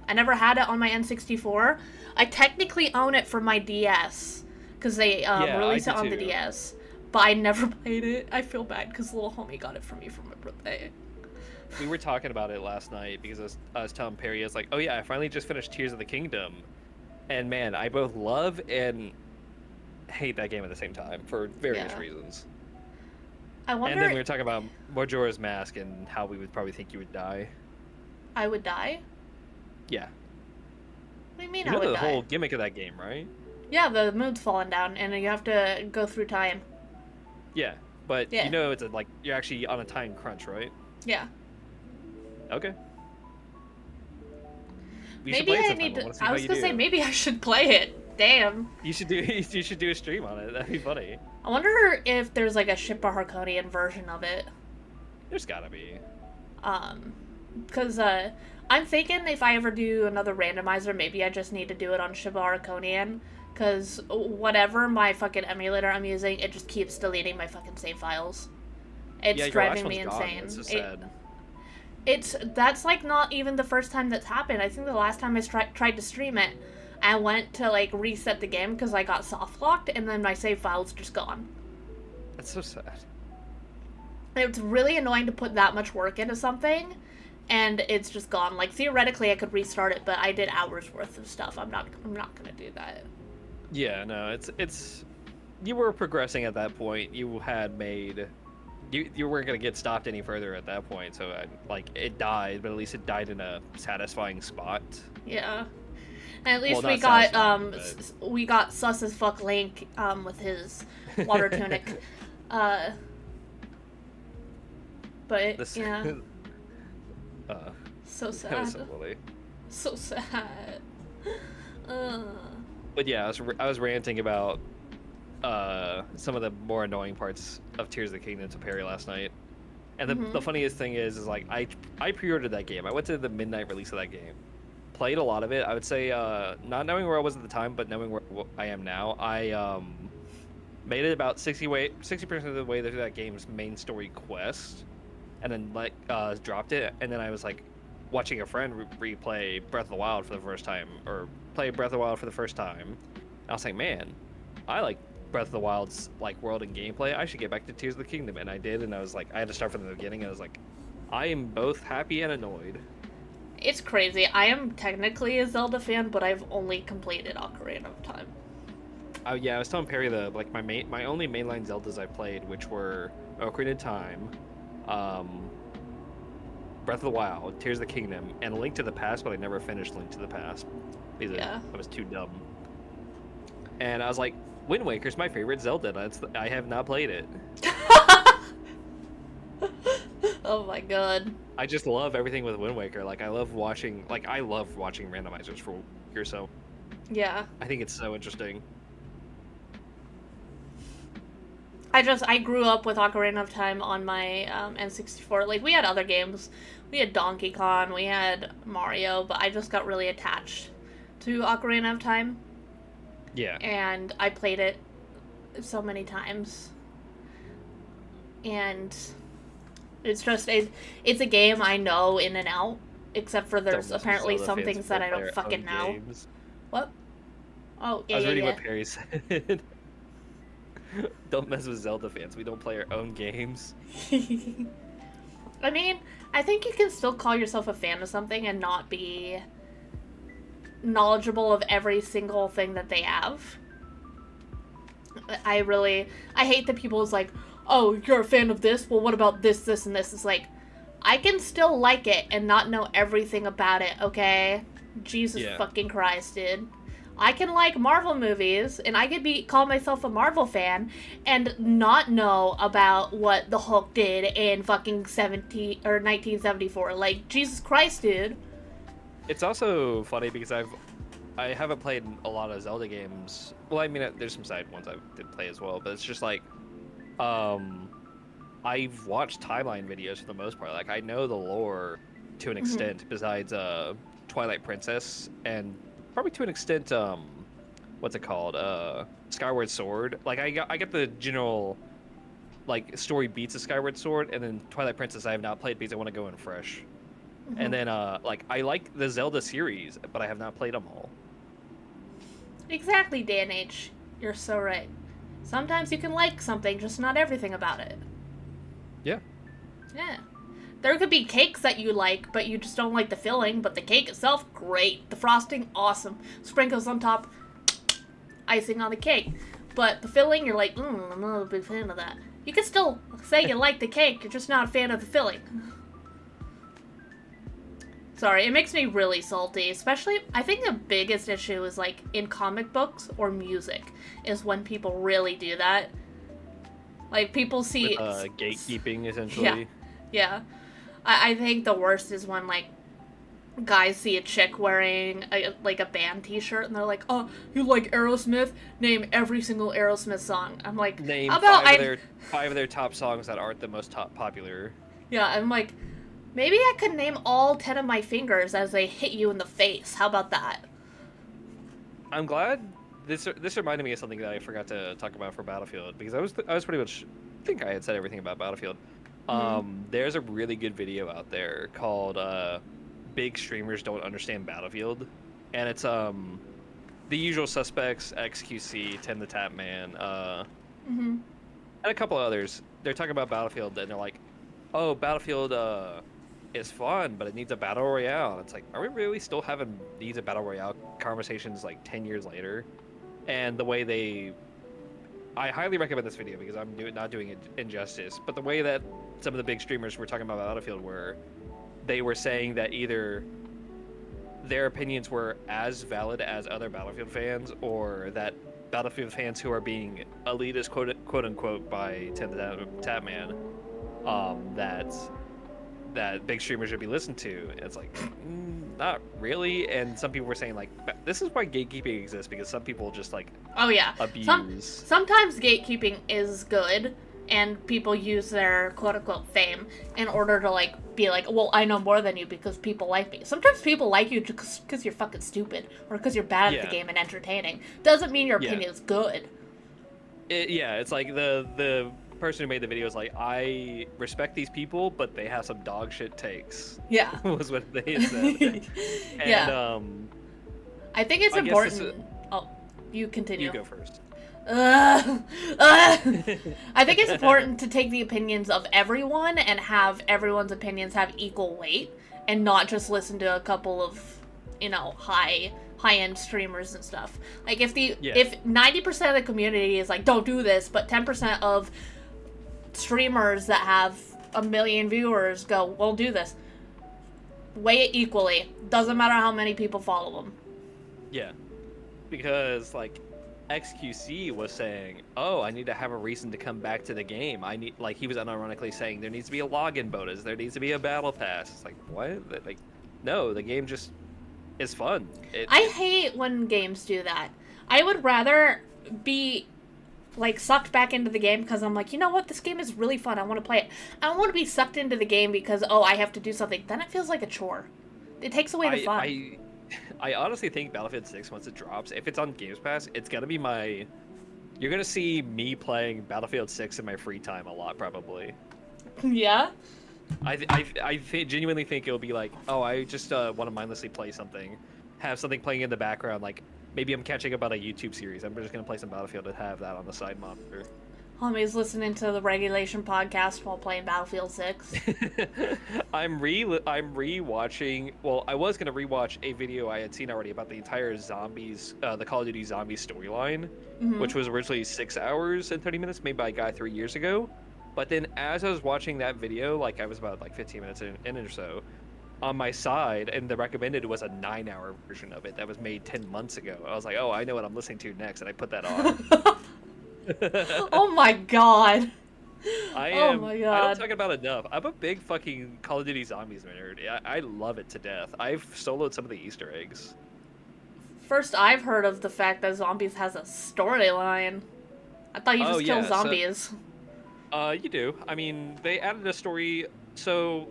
I never had it on my N64. I technically own it for my DS because they released it on the DS, but I never played it. I feel bad because little homie got it for me for my birthday. We were talking about it last night because I was telling Perry, I was like, oh yeah, I finally just finished Tears of the Kingdom. And man, I both love and hate that game at the same time for various reasons. I wonder... And then we were talking about Majora's Mask and how we would probably think you would die. I would die? Yeah. What do you mean You I know would the die? whole gimmick of that game, right? Yeah, the moon's falling down, and you have to go through time. Yeah, but Yeah. you know it's like you're actually on a time crunch, right? Yeah. Okay. You should Maybe play it I sometime. need I to. want to see I how was you gonna say do. maybe I should play it. Damn. You should do you should do a stream on it. That'd be funny. I wonder if there's like a Shippa Harkonian version of it. There's gotta be. Because I'm thinking if I ever do another randomizer, maybe I just need to do it on Shippa Harkonian. Because whatever my fucking emulator I'm using, it just keeps deleting my fucking save files. It's Yeah, your driving last me one's gone. insane. That's so sad. That's like not even the first time that's happened. I think the last time I tried to stream it, I went to like reset the game because I got soft locked, and then my save file's just gone. That's so sad. It's really annoying to put that much work into something, and it's just gone. Like theoretically, I could restart it, but I did hours worth of stuff. I'm not gonna do that. Yeah, no, it's you were progressing at that point. You had made you weren't gonna get stopped any further at that point. So like it died, but at least it died in a satisfying spot. Yeah. And at least Well, we not got satisfying, we got sus as fuck Link with his water tunic. But This, yeah, uh, so that was sad. so funny. So sad. Uh, But yeah, I was ranting about some of the more annoying parts of Tears of the Kingdom to Perry last night. And the funniest thing is like I pre-ordered that game. I went to the midnight release of that game. Played a lot of it. I would say not knowing where I was at the time, but knowing where I am now, I made it about 60% of the way through that game's main story quest, and then dropped it. And then I was like watching a friend replay Breath of the Wild for the first time, or play Breath of the Wild for the first time. And I was like, man, I like Breath of the Wild's like world and gameplay. I should get back to Tears of the Kingdom, and I did. And I was like, I had to start from the beginning. And I was like, I am both happy and annoyed. it's crazy. I am technically a Zelda fan, but I've only completed Ocarina of Time. Yeah, I was telling Perry my only mainline Zeldas I played, which were Ocarina of Time, Breath of the Wild, Tears of the Kingdom, and Link to the Past, but I never finished Link to the Past because Yeah. I was too dumb. And I was like, Wind Waker's my favorite Zelda. And I have not played it. Oh my god. I just love everything with Wind Waker. Like I love watching randomizers for Waker, so Yeah. I think it's so interesting. I grew up with Ocarina of Time on my N64. Like, we had other games. We had Donkey Kong, we had Mario, but I just got really attached to Ocarina of Time. Yeah. And I played it so many times. And it's just, it's a game I know in and out, except for there's apparently some things that I don't fucking know. What? Oh, yeah, I was reading yeah. what Perry said. Don't mess with Zelda fans. We don't play our own games. I mean, I think you can still call yourself a fan of something and not be knowledgeable of every single thing that they have. I hate that people is like, oh, you're a fan of this? Well, what about this, this, and this? It's like, I can still like it and not know everything about it, okay? Jesus fucking Christ, dude. I can like Marvel movies, and I could call myself a Marvel fan, and not know about what the Hulk did in fucking 1974. Like, Jesus Christ, dude. It's also funny because I haven't played a lot of Zelda games. Well, I mean, there's some side ones I did play as well, but it's just like, I've watched timeline videos for the most part. Like, I know the lore to an extent, besides Twilight Princess, and probably to an extent, what's it called? Skyward Sword. Like, I get the general, like, story beats of Skyward Sword, and then Twilight Princess I have not played because I want to go in fresh. And then, like, I like the Zelda series, but I have not played them all. Exactly, Dan H. You're so right. Sometimes you can like something, just not everything about it. Yeah. Yeah. There could be cakes that you like, but you just don't like the filling, but the cake itself, great. The frosting, awesome. Sprinkles on top, icing on the cake. But the filling, you're like, I'm not a big fan of that. You can still say you like the cake, you're just not a fan of the filling. Sorry, it makes me really salty. Especially, I think the biggest issue is like in comic books or music is when people really do that. Like people see With, gatekeeping, essentially. Yeah. I think the worst is when like guys see a chick wearing a band T-shirt and they're like, "Oh, you like Aerosmith? Name every single Aerosmith song." I'm like, Name "How about five of their top songs that aren't the most popular. Yeah, I'm like, maybe I could name all 10 of my fingers as they hit you in the face. How about that? I'm glad this reminded me of something that I forgot to talk about for Battlefield, because I was pretty much, I think I had said everything about Battlefield. There's a really good video out there called Big Streamers Don't Understand Battlefield, and it's the usual suspects, XQC, Tim the Tap Man, and a couple others. They're talking about Battlefield, and they're like, "Oh, Battlefield is fun, but it needs a battle royale." And it's like, are we really still having needs a battle royale conversations like 10 years later? And the way I highly recommend this video because I'm not doing it injustice, but the way that some of the big streamers were talking about Battlefield were, they were saying that either their opinions were as valid as other Battlefield fans, or that Battlefield fans who are being elitist, quote unquote, by Tim the Tap Man, that big streamers should be listened to. It's like, not really. And some people were saying like, this is why gatekeeping exists, because some people just like, oh yeah, abuse. Sometimes gatekeeping is good, and people use their quote unquote fame in order to like be like, well, I know more than you because people like me. Sometimes people like you just because you're fucking stupid or because you're bad at the game and entertaining. Doesn't mean your opinion is good. It's like the person who made the video is like, I respect these people, but they have some dog shit takes. Yeah. Was what they said. And, yeah. I think it's important. Oh, you continue. You go first. I think it's important to take the opinions of everyone and have everyone's opinions have equal weight, and not just listen to a couple of, high-end streamers and stuff. Like if 90% of the community is like, don't do this, but 10% of streamers that have 1 million viewers go, well, do this. Weigh it equally. Doesn't matter how many people follow them. Yeah, because like XQC was saying, oh, I need to have a reason to come back to the game. He was unironically saying there needs to be a login bonus, there needs to be a battle pass. It's like, what? Like, no, the game just is fun. I hate when games do that. I would rather be like sucked back into the game because I'm like, you know what, this game is really fun, I want to play it. I don't want to be sucked into the game because, oh, I have to do something. Then it feels like a chore. It takes away the fun. I honestly think Battlefield 6, once it drops, if it's on Games Pass, it's gonna be you're gonna see me playing Battlefield 6 in my free time a lot, probably. Yeah? I genuinely think it'll be like, oh, I just want to mindlessly play something, have something playing in the background, like maybe I'm catching up on a YouTube series, I'm just gonna play some Battlefield and have that on the side monitor. Homie's listening to the Regulation podcast while playing Battlefield 6. I'm rewatching. Well, I was gonna rewatch a video I had seen already about the entire zombies, the Call of Duty Zombies storyline, which was originally 6 hours and 30 minutes, made by a guy 3 years ago. But then, as I was watching that video, like I was about 15 minutes in or so, on my side, and the recommended was a 9-hour version of it that was made 10 months ago. I was like, oh, I know what I'm listening to next, and I put that on. Oh my god. I don't talk about it enough. I'm a big fucking Call of Duty Zombies nerd. I love it to death. I've soloed some of the Easter eggs. First, I've heard of the fact that Zombies has a storyline. I thought you just kill zombies. You do. I mean, they added a story. So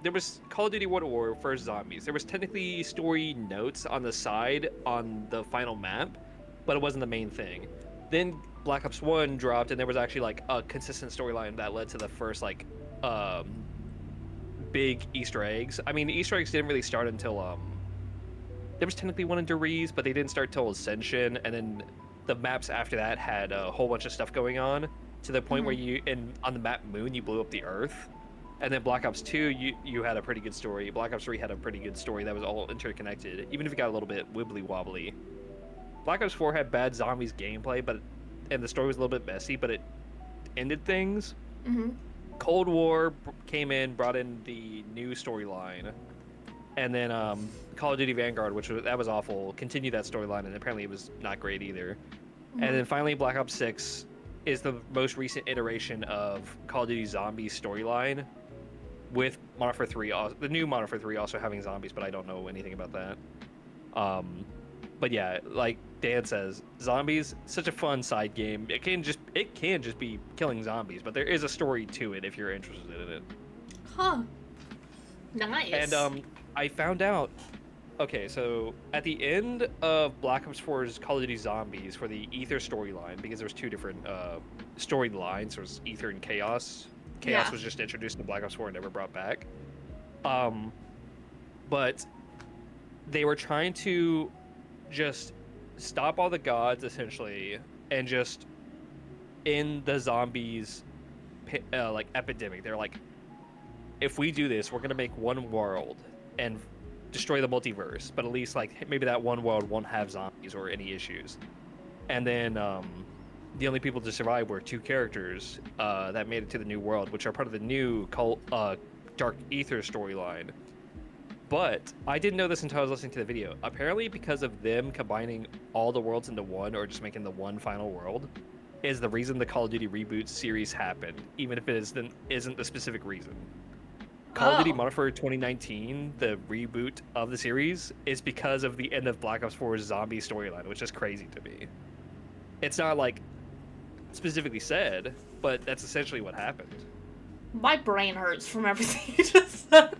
there was Call of Duty World at War first Zombies. There was technically story notes on the side on the final map, but it wasn't the main thing. Then Black Ops 1 dropped, and there was actually like a consistent storyline that led to the first like big Easter eggs. I mean, the Easter eggs didn't really start until there was technically one in Deriz, but they didn't start till Ascension, and then the maps after that had a whole bunch of stuff going on to the point where on the map Moon you blew up the Earth, and then Black Ops 2 you had a pretty good story. Black Ops 3 had a pretty good story that was all interconnected, even if it got a little bit wibbly wobbly. Black Ops 4 had bad zombies gameplay, and the story was a little bit messy, but it ended things. Cold War came in, brought in the new storyline, And then Call of Duty Vanguard, that was awful, continued that storyline, and apparently it was not great either. Mhm. And then finally, Black Ops 6 is the most recent iteration of Call of Duty Zombies storyline, with Modern Warfare 3, the new Modern Warfare 3 also having zombies, but I don't know anything about that. But yeah, like Dan says, zombies, such a fun side game. It can just be killing zombies, but there is a story to it if you're interested in it. Huh. Nice. And I found out. Okay, so at the end of Black Ops 4's Call of Duty Zombies for the Ether storyline, because there was two different storylines, there was Ether and Chaos. Chaos was just introduced in Black Ops 4 and never brought back. But they were trying to just stop all the gods, essentially, and just end the zombies like epidemic. They're like, if we do this, we're gonna make one world and destroy the multiverse, but at least like maybe that one world won't have zombies or any issues. And then the only people to survive were two characters that made it to the new world, which are part of the new Dark Ether storyline. But I didn't know this until I was listening to the video. Apparently, because of them combining all the worlds into one, or just making the one final world, is the reason the Call of Duty reboot series happened, even if it isn't the specific reason. Call of Duty Modern Warfare 2019, the reboot of the series, is because of the end of Black Ops 4's zombie storyline, which is crazy to me. It's not like specifically said, but that's essentially what happened. My brain hurts from everything you just said.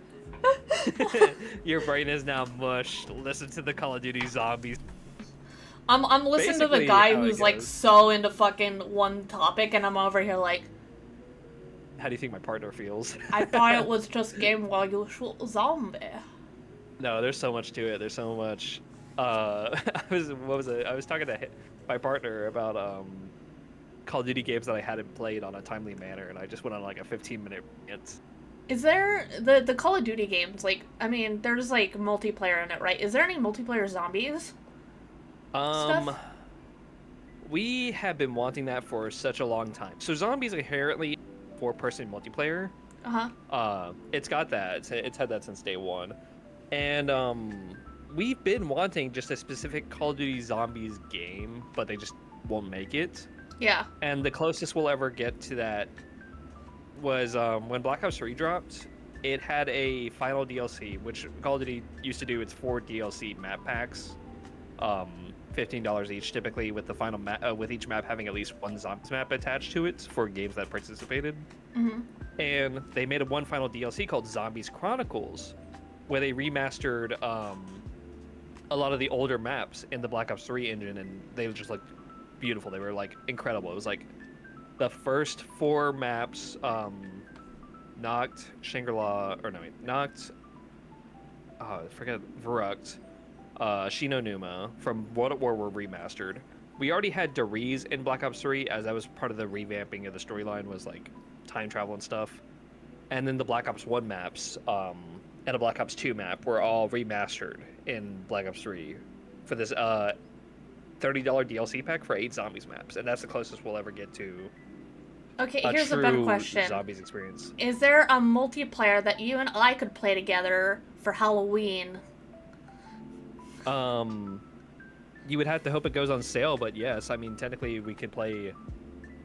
Your brain is now mush. Listen to the Call of Duty Zombies. I'm listening to the Basically, guy how it who's like goes. so into fucking one topic, and I'm over here like, How do you think my partner feels? I thought it was just game while usual zombie. No, there's so much to it. There's so much. I was talking to my partner about Call of Duty games that I hadn't played on a timely manner, and I just went on like a 15-minute rant. Is there the Call of Duty games, like, I mean, there's like multiplayer in it, right? Is there any multiplayer zombies? Stuff? We have been wanting that for such a long time. So zombies inherently 4-person multiplayer. It's got that. It's had that since day one. And we've been wanting just a specific Call of Duty Zombies game, but they just won't make it. Yeah. And the closest we'll ever get to that was when Black Ops 3 dropped. It had a final DLC, which Call of Duty used to do. It's 4 DLC map packs, $15 each typically, with the final with each map having at least one zombies map attached to it for games that participated. Mm-hmm. And they made one final DLC called Zombies Chronicles, where they remastered a lot of the older maps in the Black Ops 3 engine, and they just looked beautiful. They were like incredible. It was like the first 4 maps, Noct, Shangri-La, Noct, Verruct, Shino Numa from World at War were remastered. We already had Deriz in Black Ops 3, as that was part of the revamping of the storyline, was like time travel and stuff. And then the Black Ops 1 maps and a Black Ops 2 map were all remastered in Black Ops 3 for this $30 DLC pack for 8 zombies maps, and that's the closest we'll ever get to Okay, here's a better true question. zombies experience. Is there a multiplayer that you and I could play together for Halloween? You would have to hope it goes on sale, but yes, I mean, technically we could play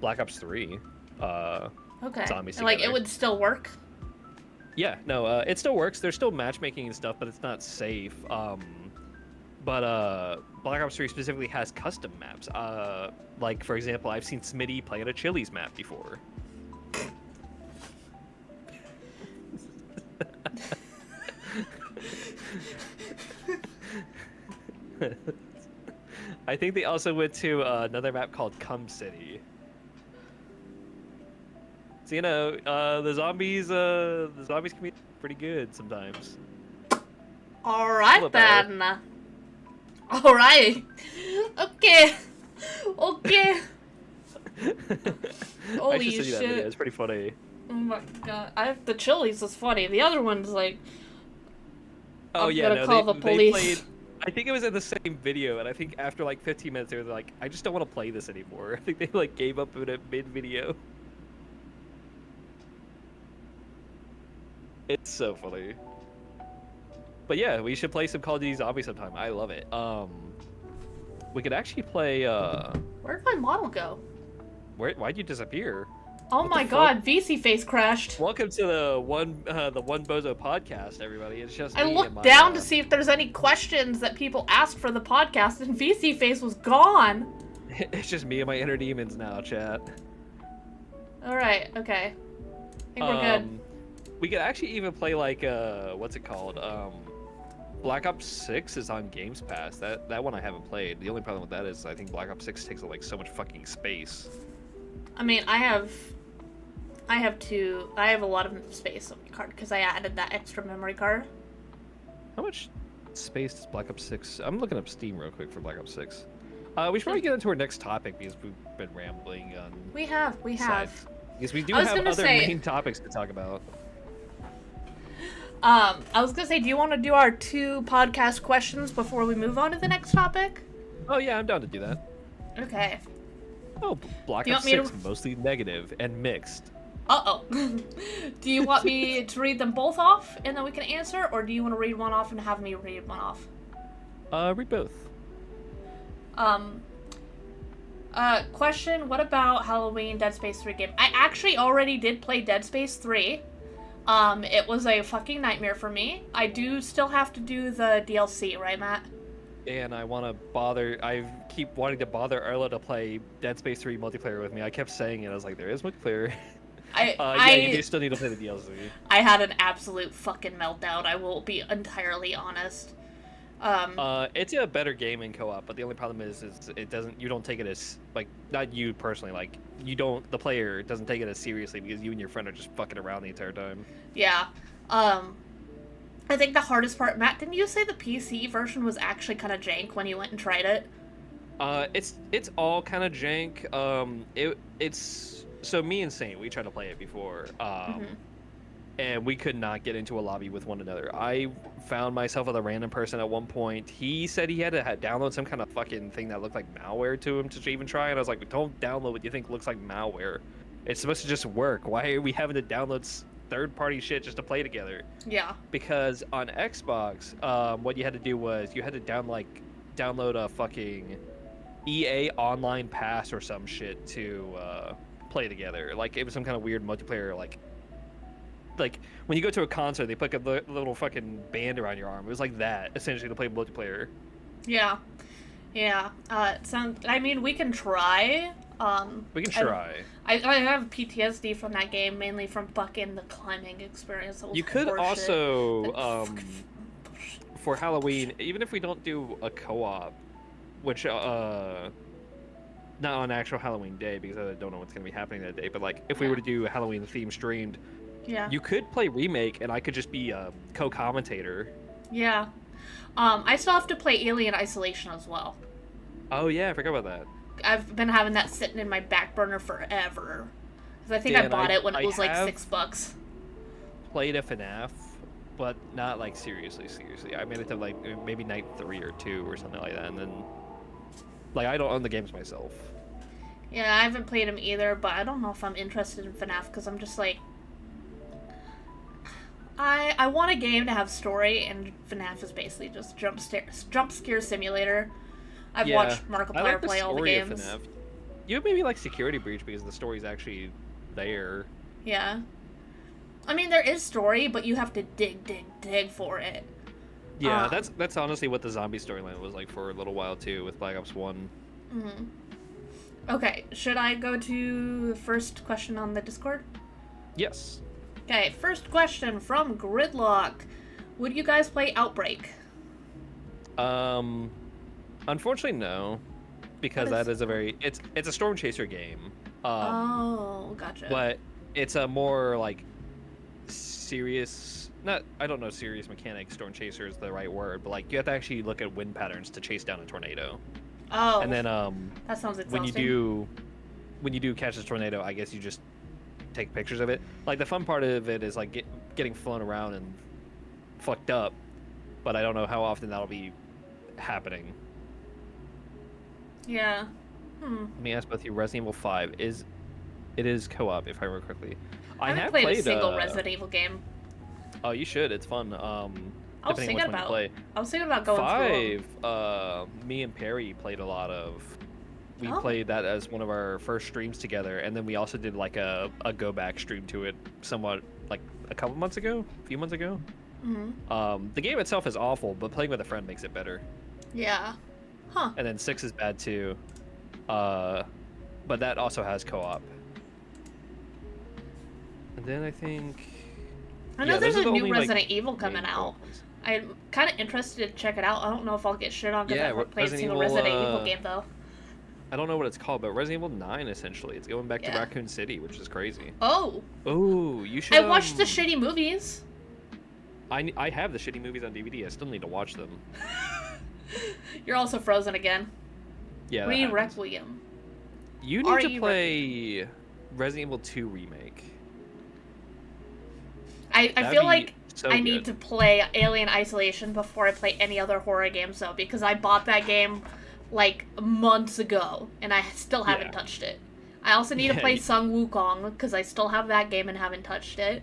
Black Ops 3. Okay. Zombies And, like, it together. would still work? Yeah, no, it still works. There's still matchmaking and stuff, but it's not safe. But Black Ops 3 specifically has custom maps. Like, for example, I've seen Smitty play at a Chili's map before. I think they also went to another map called Cum City. So, you know, the zombies can be pretty good sometimes. Alright then. Alright. Okay. Okay. I Holy should send you that video. shit. It's pretty funny. Oh my god. The Chili's is funny. The other one's like, Oh I'm yeah, gonna no, call the they police. played. I think it was in the same video, and I think after like 15 minutes, they were like, "I just don't want to play this anymore." I think they like gave up in it mid-video. It's so funny. But yeah, we should play some Call of Duty Zombies sometime. I love it. We could actually play. Where'd my model go? Why'd you disappear? Oh What my the god, VC face crashed. Welcome to the one Bozo podcast, everybody. It's just I me looked and my, down to see if there's any questions that people asked for the podcast, and VC face was gone. It's just me and my inner demons now, chat. Alright, okay. I think we're good. We could actually even play like what's it called? Black Ops 6 is on Games Pass. That one I haven't played. The only problem with that is I think Black Ops 6 takes like so much fucking space. I mean, I have a lot of space on my card because I added that extra memory card. How much space does Black Ops 6? I'm looking up Steam real quick for Black Ops 6. We should probably get into our next topic because we've been rambling on. We have. Because we do have other main topics to talk about. I was gonna say, do you want to do our 2 podcast questions before we move on to the next topic? Oh yeah, I'm down to do that. Okay. Oh, Black Ops 6 mostly negative and mixed. Uh-oh. Do you want me to read them both off and then we can answer, or do you want to read one off and have me read one off? Read both. Question, what about Halloween Dead Space 3 game? I actually already did play Dead Space 3. It was a fucking nightmare for me. I do still have to do the DLC, right, Matt? And I keep wanting to bother Erla to play Dead Space 3 multiplayer with me. I kept saying it. I was like, there is multiplayer. Yeah, you do still need to play the DLC. I had an absolute fucking meltdown. I will be entirely honest. It's a better game in co-op, but the only problem is you don't take it as, like, not you personally, like, the player doesn't take it as seriously because you and your friend are just fucking around the entire time. Yeah. I think the hardest part, Matt, didn't you say the PC version was actually kind of jank when you went and tried it? It's all kind of jank. So me and Saint, we tried to play it before. And we could not get into a lobby with one another. I found myself with a random person at one point. He said he had to download some kind of fucking thing that looked like malware to him to even try. And I was like, don't download what you think looks like malware. It's supposed to just work. Why are we having to download third-party shit just to play together? Yeah. Because on Xbox, what you had to do was you had to download a fucking EA Online Pass or some shit to play together. Like, it was some kind of weird multiplayer, like when you go to a concert, they put a little fucking band around your arm. It was like that, essentially, to play multiplayer. Yeah. I mean, we can try. We can try. I have PTSD from that game, mainly from fucking the climbing experience. You could also, for Halloween, even if we don't do a co-op, which, not on actual Halloween day, because I don't know what's going to be happening that day, but, like, if we were to do a Halloween theme streamed, you could play Remake, and I could just be a co-commentator. Yeah. I still have to play Alien Isolation as well. Oh, yeah, I forgot about that. I've been having that sitting in my back burner forever. Because I think I bought it when it was like $6. Played a FNAF, but not, like, seriously. I made it to, like, maybe night 3 or 2 or something like that, and then, like, I don't own the games myself. Yeah, I haven't played them either, but I don't know if I'm interested in FNAF, because I'm just like... I want a game to have story, and FNAF is basically just jump scare simulator. I've watched Markiplier play all the games. You maybe like Security Breach because the story's actually there. Yeah. I mean, there is story, but you have to dig for it. Yeah, that's honestly what the zombie storyline was like for a little while too with Black Ops 1. Mm-hmm. Okay, should I go to the first question on the Discord? Yes. Okay, first question from Gridlock. Would you guys play Outbreak? Unfortunately, no, because that is it's a Storm Chaser game. Oh, gotcha. But it's a more like serious. I don't know, serious mechanic. Storm Chaser is the right word, but like you have to actually look at wind patterns to chase down a tornado. Oh. And then that sounds exhausting. when you do catch a tornado, I guess you just take pictures of it. Like the fun part of it is like getting flown around and fucked up, but I don't know how often that'll be happening. Yeah. Let me ask both of you. Resident Evil 5 is co-op if I remember correctly. I haven't played a single Resident Evil game. Oh, you should. It's fun. I was depending thinking on which one about. you play. I was thinking about going through 5, me and Perry played a lot of. We Oh. played that as one of our first streams together, and then we also did like a go back stream to it somewhat like a few months ago. The game itself is awful, but playing with a friend makes it better. Yeah. Huh. And then 6 is bad too, but that also has co-op. And then I think I know yeah, there's those a are the new only, Resident like, Evil coming main out. ones. I'm kind of interested to check it out. I don't know if I'll get shit on because Yeah, I haven't played a Resident single Evil, Resident Evil game though. I don't know what it's called, but Resident Evil 9 essentially. It's going back to Yeah. Raccoon City, which is crazy. Oh. Oh, you should. I watched the shitty movies. I have the shitty movies on DVD. I still need to watch them. You're also frozen again. Yeah. that happens. Requiem. You need to play Resident Evil 2 remake. I That'd feel be like so I need to good. play Alien Isolation before I play any other horror games though, because I bought that game like months ago and I still haven't Yeah. touched it. I also need to Yeah, play you- Sung Wukong because I still have that game and haven't touched it.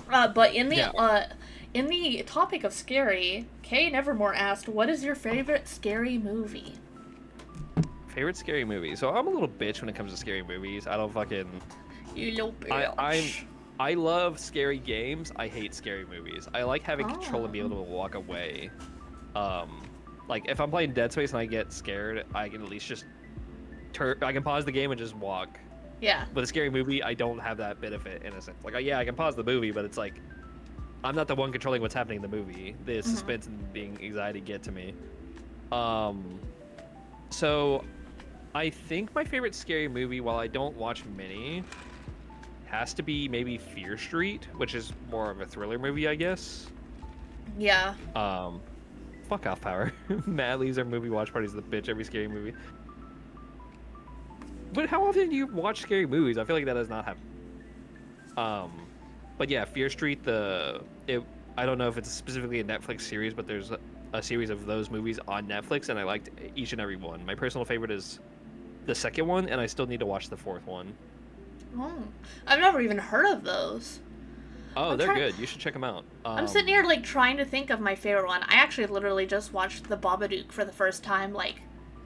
But in the topic of scary, Kay Nevermore asked, "What is your favorite scary movie?" Favorite scary movie. So I'm a little bitch when it comes to scary movies. I don't fucking. You little bitch. I love scary games. I hate scary movies. I like having control and be Oh. able to walk away. Like if I'm playing Dead Space and I get scared, I can at least just I can pause the game and just walk. Yeah. With a scary movie, I don't have that benefit in a sense. Like, yeah, I can pause the movie, but it's like I'm not the one controlling what's happening in the movie. The suspense and being anxiety get to me. So I think my favorite scary movie, while I don't watch many, has to be maybe Fear Street, which is more of a thriller movie, I guess. Yeah. Fuck off, Power. Matt leaves our movie watch parties the bitch every scary movie. But how often do you watch scary movies? I feel like that does not happen. But yeah, Fear Street. I don't know if it's specifically a Netflix series, but there's a series of those movies on Netflix, and I liked each and every one. My personal favorite is the second one, and I still need to watch the fourth one. Oh, I've never even heard of those. Oh, I'm they're trying- good. You should check them out. I'm sitting here like trying to think of my favorite one. I actually literally just watched The Babadook for the first time like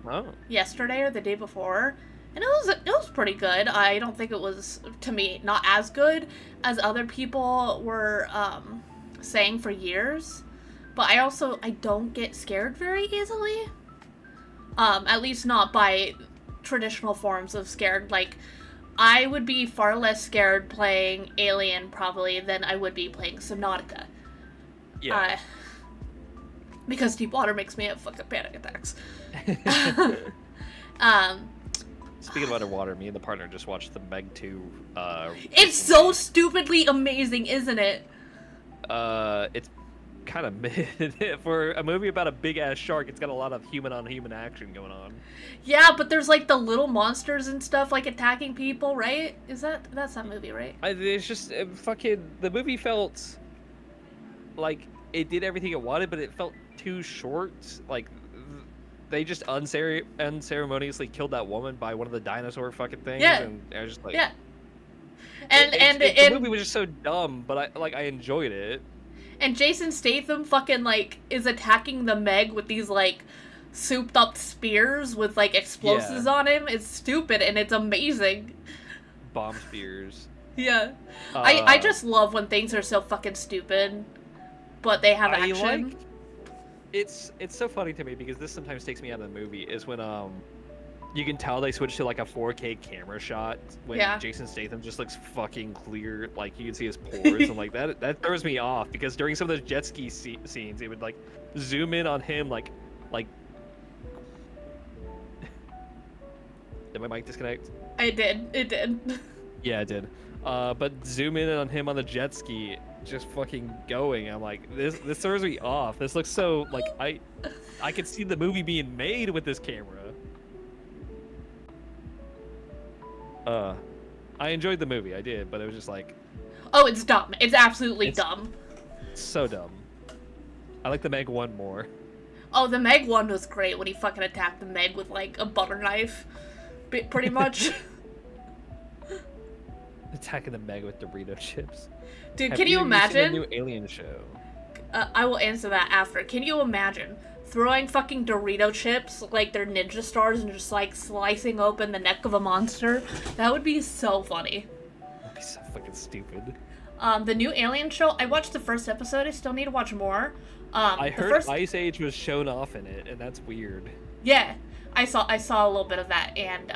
Oh, yesterday or the day before, and it was pretty good. I don't think it was, to me, not as good as other people were saying for years. But I don't get scared very easily. At least not by traditional forms of scared. Like, I would be far less scared playing Alien probably than I would be playing Subnautica. yeah. Because deep water makes me have fucking panic attacks. Speaking of underwater, me and the partner just watched the Meg 2. It's so stupidly amazing, isn't it? It's kind of mid for a movie about a big ass shark. It's got a lot of human on human action going on. Yeah, but there's like the little monsters and stuff like attacking people, right? That's that movie, right? It's just the movie felt like it did everything it wanted, but it felt too short. Like they just unceremoniously killed that woman by one of the dinosaur fucking things. Yeah. And I was just like, Yeah. the movie was just so dumb, but I enjoyed it. And Jason Statham fucking like is attacking the Meg with these like souped up spears with like explosives on him. It's stupid and it's amazing. Bomb spears. Yeah. I just love when things are so fucking stupid, but they have action. It's so funny to me because this sometimes takes me out of the movie is when you can tell they switch to like a 4K camera shot when Jason Statham just looks fucking clear, like you can see his pores and like that throws me off because during some of those jet ski scenes it would like zoom in on him like did my mic disconnect? It did. Yeah, it did. But zoom in on him on the jet ski just fucking going. I'm like, this throws me off. This looks so like I could see the movie being made with this camera. I enjoyed the movie, I did, but it was just like, Oh, it's dumb. It's absolutely dumb. so dumb. I like the Meg 1 more. Oh, the Meg one was great when he fucking attacked the Meg with like a butter knife, pretty much. Attacking the Meg with Dorito chips. Dude, Have can you seen imagine? the new Alien show? I will answer that after. Can you imagine throwing fucking Dorito chips like they're ninja stars and just like slicing open the neck of a monster? That would be so funny. That'd be so fucking stupid. The new Alien show, I watched the first episode. I still need to watch more. I heard Ice Age was shown off in it, and that's weird. Yeah, I saw a little bit of that, and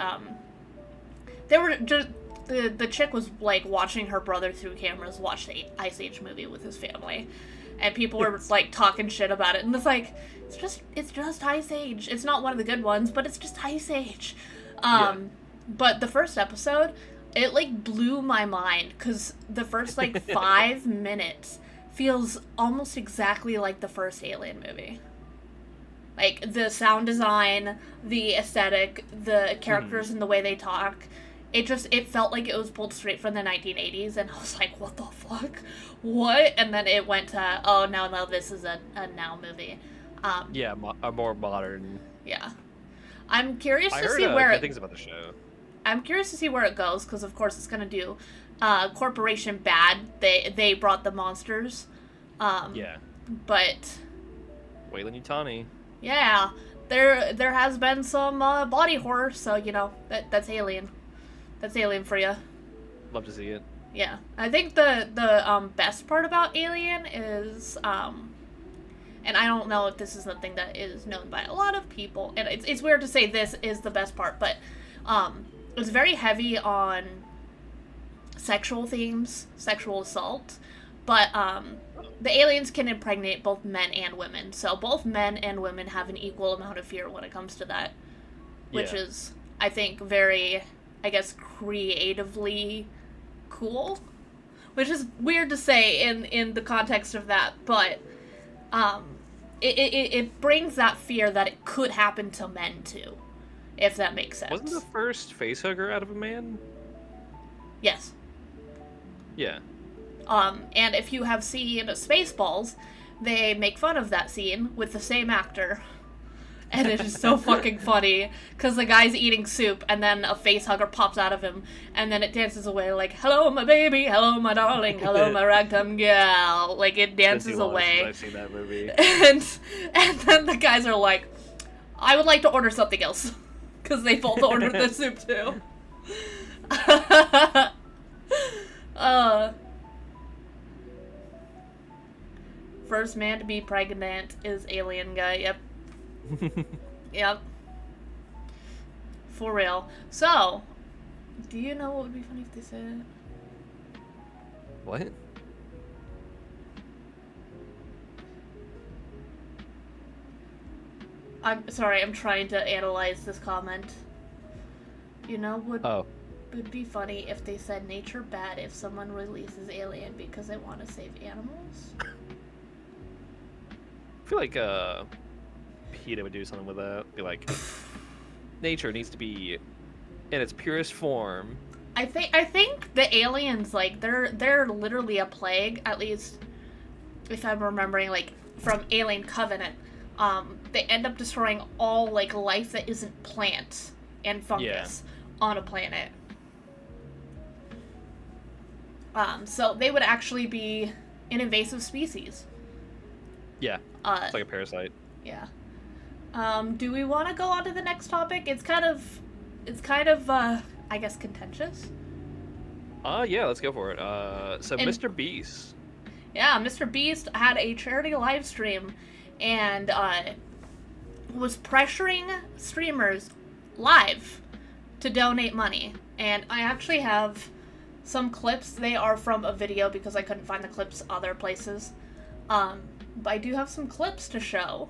they were just the chick was like watching her brother through cameras watch the Ice Age movie with his family, and people were like talking shit about it, and it's like it's just Ice Age. It's not one of the good ones, but it's just Ice Age. But the first episode, it like blew my mind because the first like 5 minutes feels almost exactly like the first Alien movie. Like, the sound design, the aesthetic, the characters and the way they talk, it felt like it was pulled straight from the 1980s, and I was like, what the fuck? What? And then it went to, oh, no, this is a now movie. Yeah, a more modern... Yeah. I'm curious to see where good things about the show. I'm curious to see where it goes, because of course it's going to do Corporation Bad. They brought the monsters. Yeah. But... Weyland-Yutani. Yeah, there has been some body horror, so, you know, that's Alien. That's Alien for you. Love to see it. Yeah. I think the best part about Alien is, and I don't know if this is something that is known by a lot of people, and it's weird to say this is the best part, but it's very heavy on sexual themes, sexual assault, but the aliens can impregnate both men and women, so both men and women have an equal amount of fear when it comes to that, which is, I think, very, I guess, creatively cool, which is weird to say in the context of that, but it brings that fear that it could happen to men too, if that makes sense. Wasn't the first facehugger out of a man? Yes. Yeah. And if you have seen Spaceballs, they make fun of that scene with the same actor. And it is so fucking funny, because the guy's eating soup, and then a facehugger pops out of him, and then it dances away like, hello, my baby, hello, my darling, hello, my ragtime gal. Like, it dances away. I've seen that movie. And then the guys are like, I would like to order something else. Because they both ordered the soup, too. First man to be pregnant is Alien Guy. Yep. Yep. For real. So, do you know what would be funny if they said? What? I'm sorry, I'm trying to analyze this comment. You know what would be funny if they said nature bad if someone releases Alien because they want to save animals? I feel like PETA would do something with that. Be like, nature needs to be in its purest form. I think the aliens, like, they're literally a plague, at least if I'm remembering, like, from Alien Covenant. They end up destroying all, like, life that isn't plant and fungus on a planet. So they would actually be an invasive species. Yeah. It's like a parasite. Yeah. Do we want to go on to the next topic? It's kind of, I guess, contentious. Yeah, let's go for it. So Mr. Beast. Yeah, Mr. Beast had a charity live stream and was pressuring streamers live to donate money. And I actually have some clips. They are from a video because I couldn't find the clips other places. But I do have some clips to show.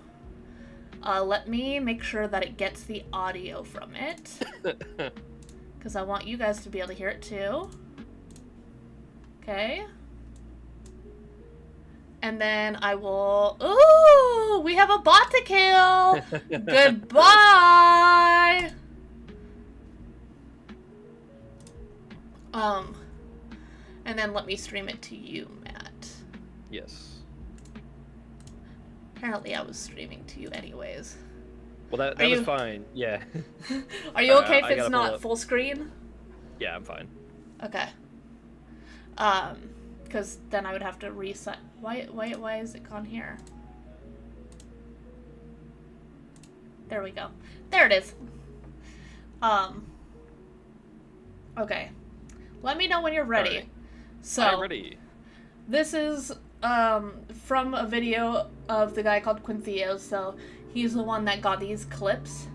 Let me make sure that it gets the audio from it. Because I want you guys to be able to hear it too. Okay. And then I will... Ooh! We have a bot to kill! Goodbye! And then let me stream it to you, Matt. Yes. Apparently I was streaming to you anyways. Well, that was fine. Yeah. Are you okay if it's not full screen? Yeah, I'm fine. Okay. Because then I would have to reset. Why is it gone here? There we go. There it is. Okay. Let me know when you're ready. Right. So, I'm ready. this is from a video of the guy called Quincio, so he's the one that got these clips.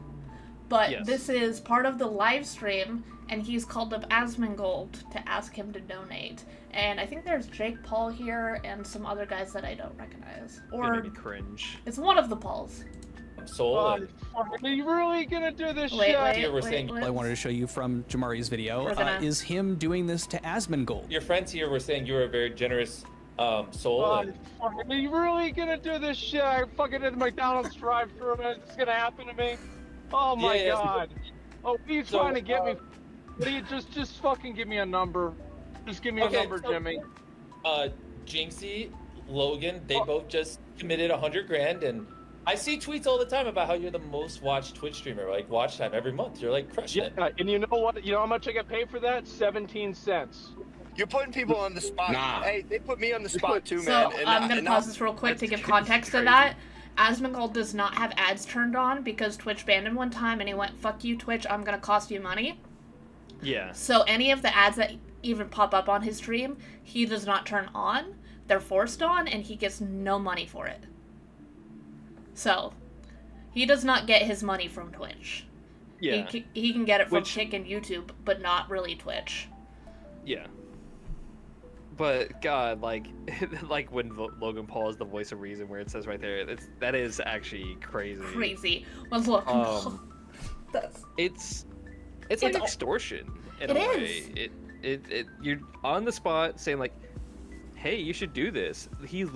But Yes. this is part of the live stream, and he's called up Asmongold to ask him to donate. And I think there's Jake Paul here and some other guys that I don't recognize. Gonna Or be cringe. it's one of the Pauls. Soul. Are you really gonna do this Wait, shit? wait, Here we're wait, saying- wait. I wanted to show you from Jamari's video We're gonna- is him doing this to Asmongold. Your friends here were saying you were a very generous soul. Are you really gonna do this shit? I fucking did the McDonald's drive-thru and it's gonna happen to me. Oh my Yeah, god. Oh, are you So, trying to get me? What do you just fucking give me a number? Just give me a Okay, number, so- Jimmy. Jinxie, Logan, they both just committed 100 grand, and I see tweets all the time about how you're the most watched Twitch streamer, like watch time every month. You're like crushing it. Yeah, and you know what? You know how much I get paid for that? 17 cents. You're putting people on the spot. Nah. Hey, they put me on the spot too, So man. I'm gonna pause this real quick to give context to that. Asmongold does not have ads turned on because Twitch banned him one time, and he went, "Fuck you, Twitch! I'm gonna cost you money." Yeah. So any of the ads that even pop up on his stream, he does not turn on. They're forced on, and he gets no money for it. So he does not get his money from Twitch. Yeah. He can get it from Which- Kick and YouTube, but not really Twitch. Yeah. But God, like, like when Logan Paul is the voice of reason, where it says right there, that is actually crazy. Crazy. Well, look, that's It's like It's- extortion in It a way. is. It you're on the spot saying like, hey, you should do this. He's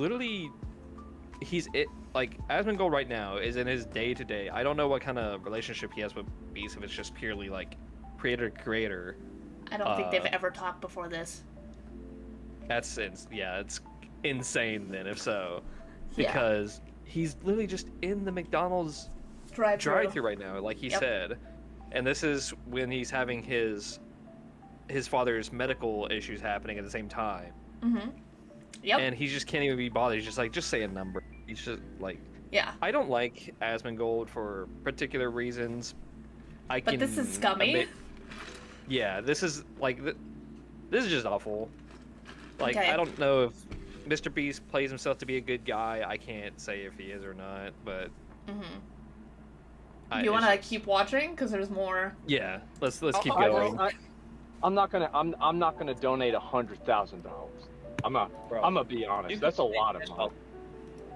like Asmongold right now is in his day to day. I don't know what kind of relationship he has with Beast, if it's just purely like creator to creator. I don't think they've ever talked before this. It's insane then if so, Yeah. because he's literally just in the McDonald's drive-thru right now, like he Yep. said, and this is when he's having his father's medical issues happening at the same time, Mm-hmm. Yep. and he just can't even be bothered. He's just like, just say a number. He's just like, Yeah. I don't like Asmongold for particular reasons. But this is scummy. Yeah, this is like this is just awful. Like, Okay. I don't know if Mr. Beast plays himself to be a good guy. I can't say if he is or not, but Mm-hmm. You want to keep watching because there's more. Yeah, let's keep I- going. I'm not gonna donate $100,000. I'm gonna be honest. You That's a can lot donate of money.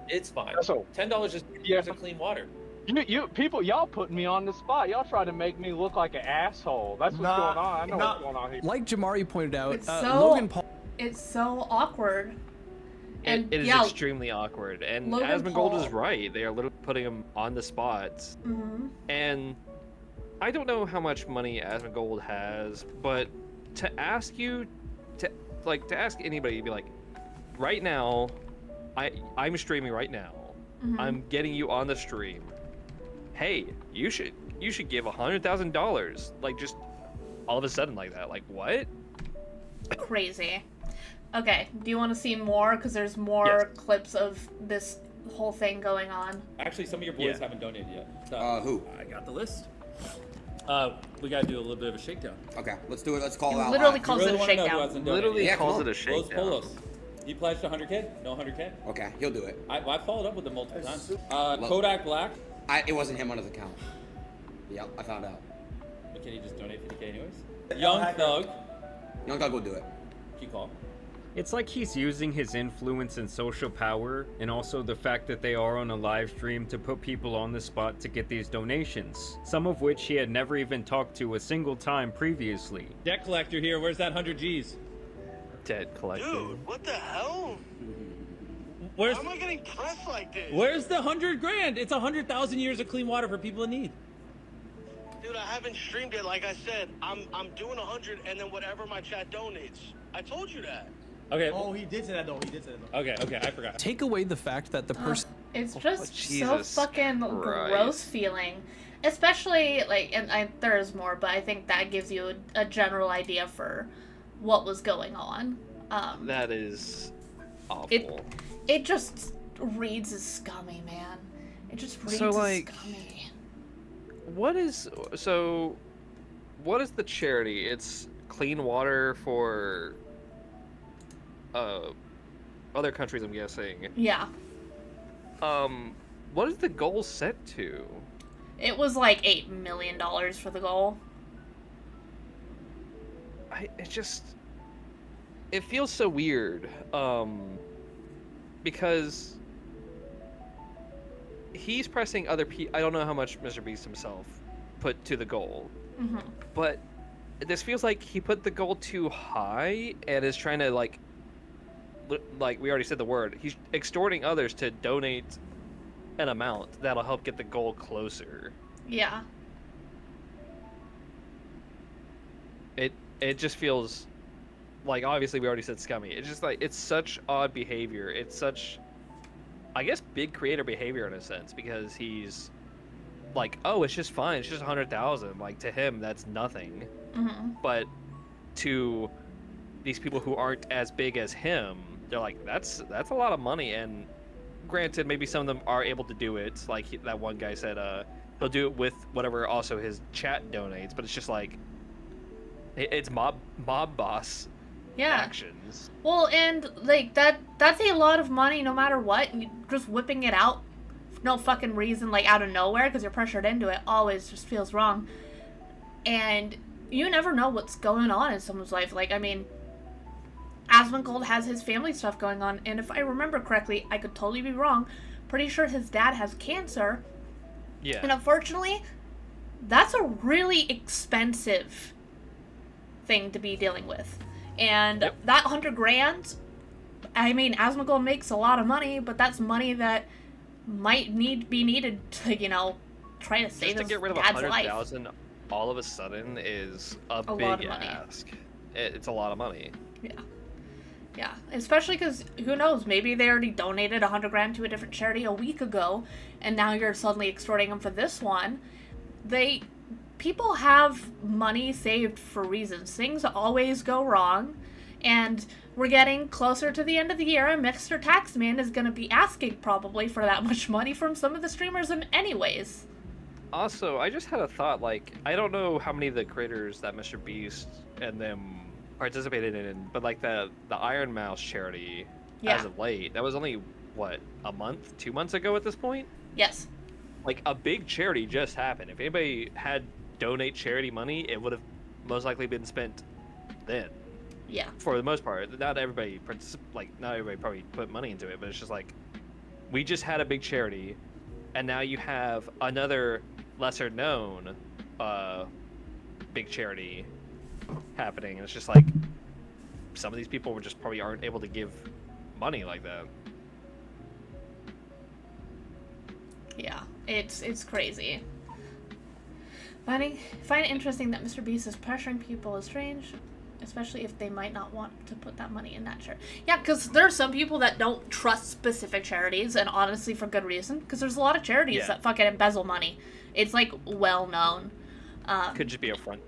It's fine. That's a $10 just Yeah. gives clean water. You people, y'all putting me on the spot. Y'all try to make me look like an asshole. That's what's Nah, going on. I know nah. what's going on here. Like Jamari pointed out, It's so- Logan Paul It's so awkward. And it is yeah. extremely awkward, and Logan Asmongold is Paul- right. They are literally putting him on the spot, Mm-hmm. and I don't know how much money Asmongold has, but to ask you, to ask anybody, to be like, right now, I'm streaming right now. Mm-hmm. I'm getting you on the stream. Hey, you should give $100,000, like just all of a sudden like that. Like what? Crazy. Okay, do you want to see more? Because there's more clips of this whole thing going on. Actually, some of your boys Yeah. haven't donated yet. So Who? I got the list. We gotta do a little bit of a shakedown. Okay, let's do it. Let's call He it out literally live. calls You it a wanna know who shakedown. hasn't donated? Literally Yeah, calls come it a Los shakedown. Polos. You pledged 100K? No 100K? Okay, he'll do it. I followed up with him multiple times. Kodak Black. It wasn't him on his account. Yep, I found out. But can he just donate 50K anyways? Young Thug. Young Thug will do it. Key call. It's like he's using his influence and social power, and also the fact that they are on a live stream to put people on the spot to get these donations, some of which he had never even talked to a single time previously. Debt collector here. Where's that 100 G's? Debt collector. Dude, what the hell? Where's How am I getting pressed like this? Where's the 100 grand? It's 100,000 years of clean water for people in need. Dude, I haven't streamed it. Like I said, I'm doing 100 and then whatever my chat donates. I told you that. Okay. Oh, he did say that though. Okay. I forgot. take away the fact that the person It's just so Jesus fucking Christ. gross feeling. Especially, like, and there's more, but I think that gives you a general idea for what was going on. That is awful. It just reads as scummy, man. It just reads So, as like, scummy. what is the charity? It's clean water for other countries, I'm guessing. Yeah. What is the goal set to? It was like $8 million for the goal. It feels so weird. Because he's pressing other people. I don't know how much Mr. Beast himself put to the goal, but this feels like he put the goal too high and is trying to like we already said the word. He's extorting others to donate an amount that'll help get the goal closer. Yeah. It just feels like, obviously we already said scummy. It's just like, it's such odd behavior. It's such, I guess, big creator behavior in a sense, because he's like, oh, it's just fine. It's just 100,000. Like, to him, that's nothing. But to these people who aren't as big as him, they're like, that's a lot of money. And granted, maybe some of them are able to do it. Like that one guy said, he'll do it with whatever also his chat donates. But it's just like, it's mob boss actions. Well, and like that's a lot of money no matter what. And just whipping it out for no fucking reason, like out of nowhere because you're pressured into it, always just feels wrong. And you never know what's going on in someone's life. Like, I mean, Asmongold has his family stuff going on, and if I remember correctly, I could totally be wrong, pretty sure his dad has cancer. Yeah. And unfortunately, that's a really expensive thing to be dealing with. And that 100 grand, I mean, Asmongold makes a lot of money, but that's money that might be needed to, you know, try to save his dad's life. Just to get rid of 100,000 all of a sudden is a big ask. It's a lot of money. Yeah, especially because, who knows, maybe they already donated 100 grand to a different charity a week ago, and now you're suddenly extorting them for this one. People have money saved for reasons. Things always go wrong, and we're getting closer to the end of the year, and Mr. Taxman is going to be asking probably for that much money from some of the streamers anyways. Also, I just had a thought, like, I don't know how many of the creators that Mr. Beast and them participated in, but like the Iron Mouse charity, as of late, that was only, what, a month, 2 months ago at this point? Yes. Like, a big charity just happened. If anybody had donate charity money, it would have most likely been spent then. Yeah. For the most part. Not everybody probably put money into it, but it's just like, we just had a big charity, and now you have another lesser known big charity happening, and it's just like, some of these people just probably aren't able to give money like that. Yeah, it's crazy. Find it interesting that Mr. Beast is pressuring people is strange, especially if they might not want to put that money in that charity. Yeah, because there are some people that don't trust specific charities, and honestly for good reason, because there's a lot of charities that fucking embezzle money. It's like well known. Could just be a front.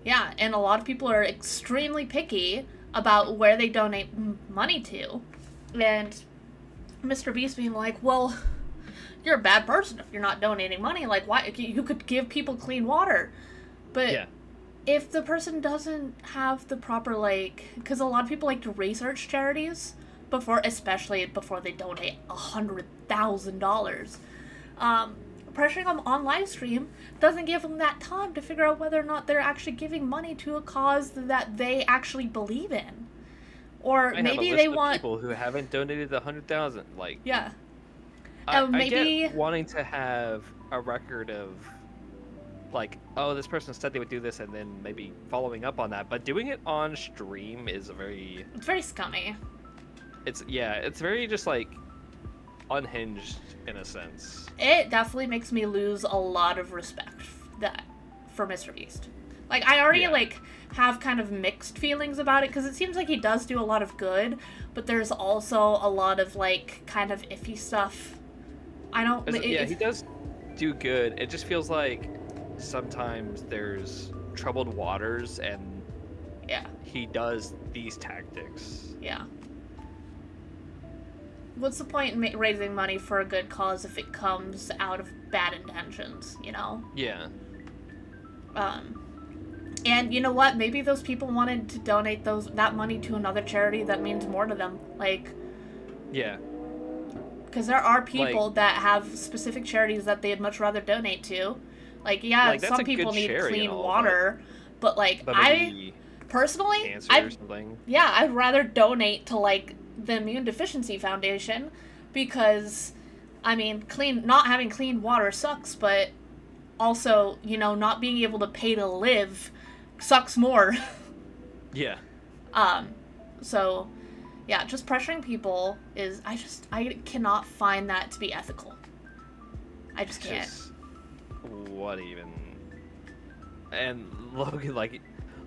Yeah, and a lot of people are extremely picky about where they donate money to. And Mr. Beast being like, well, you're a bad person if you're not donating money. Like, why? You could give people clean water. But if the person doesn't have the proper, like, because a lot of people like to research charities especially before they donate $100,000. Pressuring them on live stream doesn't give them that time to figure out whether or not they're actually giving money to a cause that they actually believe in, or maybe they want people who haven't donated the 100,000. Like, maybe I get wanting to have a record of, like, oh, this person said they would do this, and then maybe following up on that. But doing it on stream is it's very scummy. It's very just like unhinged in a sense. It definitely makes me lose a lot of respect for Mr. Beast. Like, I already have kind of mixed feelings about it, because it seems like he does do a lot of good, but there's also a lot of like kind of iffy stuff. He does do good. It just feels like sometimes there's troubled waters, and Yeah. he does these tactics. Yeah. What's the point in raising money for a good cause if it comes out of bad intentions, you know? Yeah. And you know what? Maybe those people wanted to donate that money to another charity that means more to them. Like, Yeah. because there are people that have specific charities that they'd much rather donate to. Like, yeah, Like, that's some a good people need charity clean and all, water, but like, But I maybe personally, cancer or something. yeah, I'd rather donate to like the Immune Deficiency Foundation because, I mean, not having clean water sucks, but also, you know, not being able to pay to live sucks more. Yeah. So, yeah, just pressuring people is, I cannot find that to be ethical. I just can't. Just, what even? And Logan, like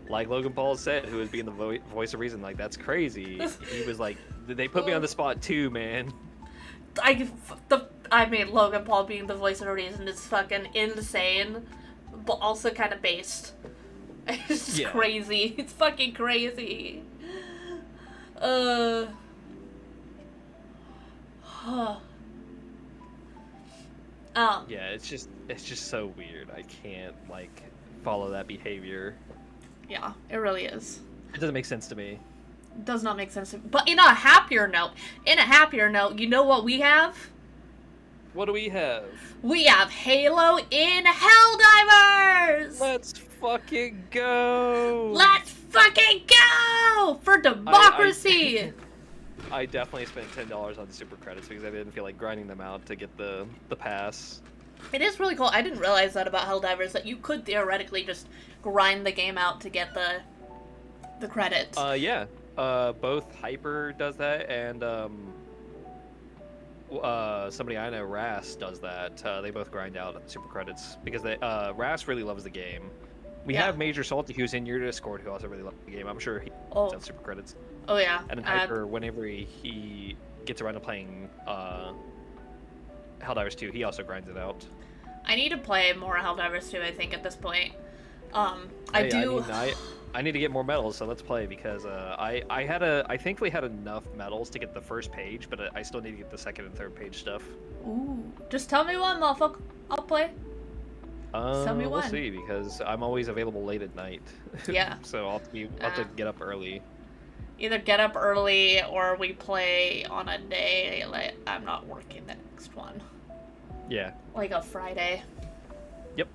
Logan Paul said, who was being the voice of reason, like, that's crazy. He was like, they put me on the spot too, man. I mean, Logan Paul being the voice of reason is fucking insane, but also kind of based. It's just crazy. It's fucking crazy. Yeah, it's just so weird. I can't like follow that behavior. Yeah, it really is. It doesn't make sense to me. It does not make sense to me. But in a happier note, you know what we have? What do we have? We have Halo in Helldivers! Let's fucking go! Let's fucking go! For democracy! I definitely spent $10 on the super credits because I didn't feel like grinding them out to get the pass. It is really cool. I didn't realize that about Helldivers, that you could theoretically just grind the game out to get the credits. Yeah. Both Hyper does that and somebody I know, Ras, does that. They both grind out super credits because Ras really loves the game. We have Major Salty who's in your Discord who also really loves the game. I'm sure he does super credits. Oh yeah. And then Hyper, whenever he gets around to playing Helldivers 2, he also grinds it out. I need to play more Helldivers 2, I think, at this point. I need to get more medals, so let's play because I thankfully had enough medals to get the first page, but I still need to get the second and third page stuff. Ooh, just tell me one, motherfucker. I'll play. Tell me we'll one. see because I'm always available late at night. Yeah. So I'll have to get up early. Either get up early or we play on a day like I'm not working the next one. Yeah. Like a Friday. Yep.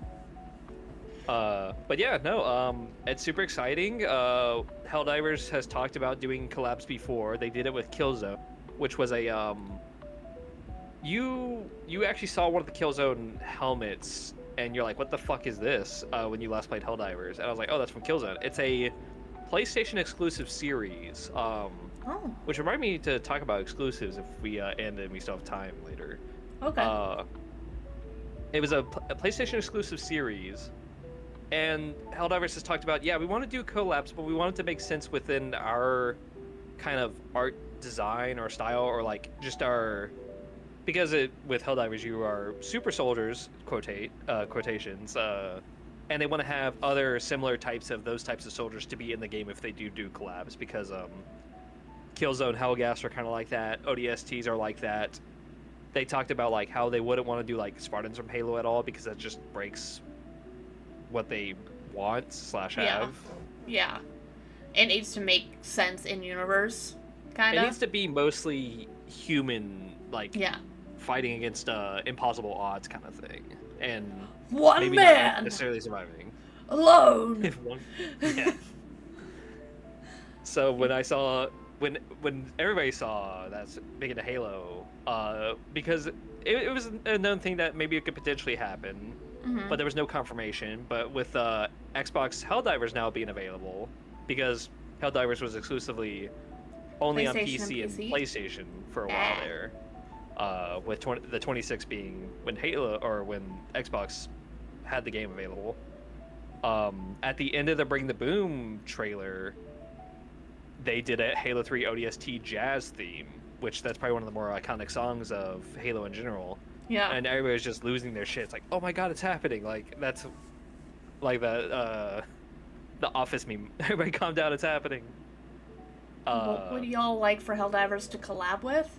But yeah, no, it's super exciting. Helldivers has talked about doing collabs before. They did it with Killzone, which was a, you actually saw one of the Killzone helmets, and you're like, what the fuck is this, when you last played Helldivers? And I was like, oh, that's from Killzone. It's a PlayStation exclusive series, which reminded me to talk about exclusives if we end and we still have time later. Okay. It was a PlayStation exclusive series. And Helldivers has talked about, yeah, we want to do collabs, but we want it to make sense within our kind of art design or style or like just our... Because with Helldivers, you are super soldiers, quotations, and they want to have other similar types of those types of soldiers to be in the game if they do collabs, because Killzone, Hellgas are kind of like that, ODSTs are like that. They talked about like how they wouldn't want to do like Spartans from Halo at all because that just breaks what they want / have. Yeah. It needs to make sense in universe, kind of. It needs to be mostly human, like fighting against impossible odds kind of thing, and one maybe man not necessarily surviving alone. Yeah. So when I saw when everybody saw that's big into Halo, because it was a known thing that maybe it could potentially happen. But there was no confirmation. But with Xbox Helldivers now being available, because Helldivers was exclusively only on PC and PlayStation for a while there, with the 26 being when Halo or when Xbox had the game available. At the end of the Bring the Boom trailer, they did a Halo 3 ODST jazz theme, which that's probably one of the more iconic songs of Halo in general. Yeah. And everybody's just losing their shit. It's like, oh my god, it's happening. Like, that's like that The Office meme. Everybody calm down, it's happening. What would y'all like for Helldivers to collab with?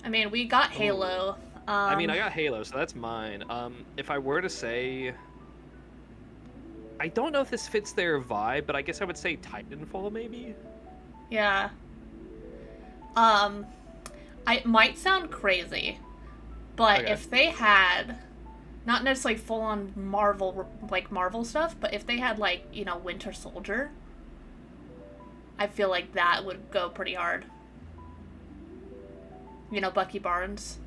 I mean, we got Halo. I mean, I got Halo, so that's mine. If I were to say... I don't know if this fits their vibe, but I guess I would say Titanfall, maybe? Yeah. It might sound crazy, but Okay. if they had, not necessarily full-on Marvel stuff, but if they had, like, you know, Winter Soldier, I feel like that would go pretty hard. You know, Bucky Barnes.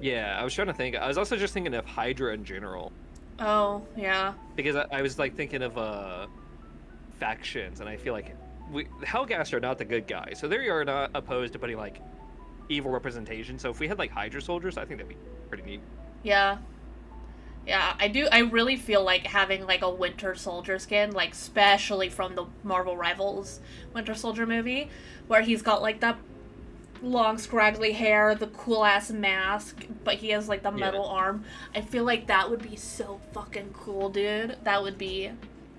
Yeah, I was trying to think. I was also just thinking of Hydra in general. Oh, yeah. Because I was, like, thinking of, factions, and I feel like Hellgas are not the good guys, so they are not opposed to putting, like, evil representation. So if we had, like, Hydra soldiers, I think that'd be pretty neat. Yeah. Yeah, I really feel like having, like, a Winter Soldier skin, like, especially from the Marvel Rivals Winter Soldier movie, where he's got, like, that long scraggly hair, the cool-ass mask, but he has, like, the metal arm. I feel like that would be so fucking cool, dude. That would be...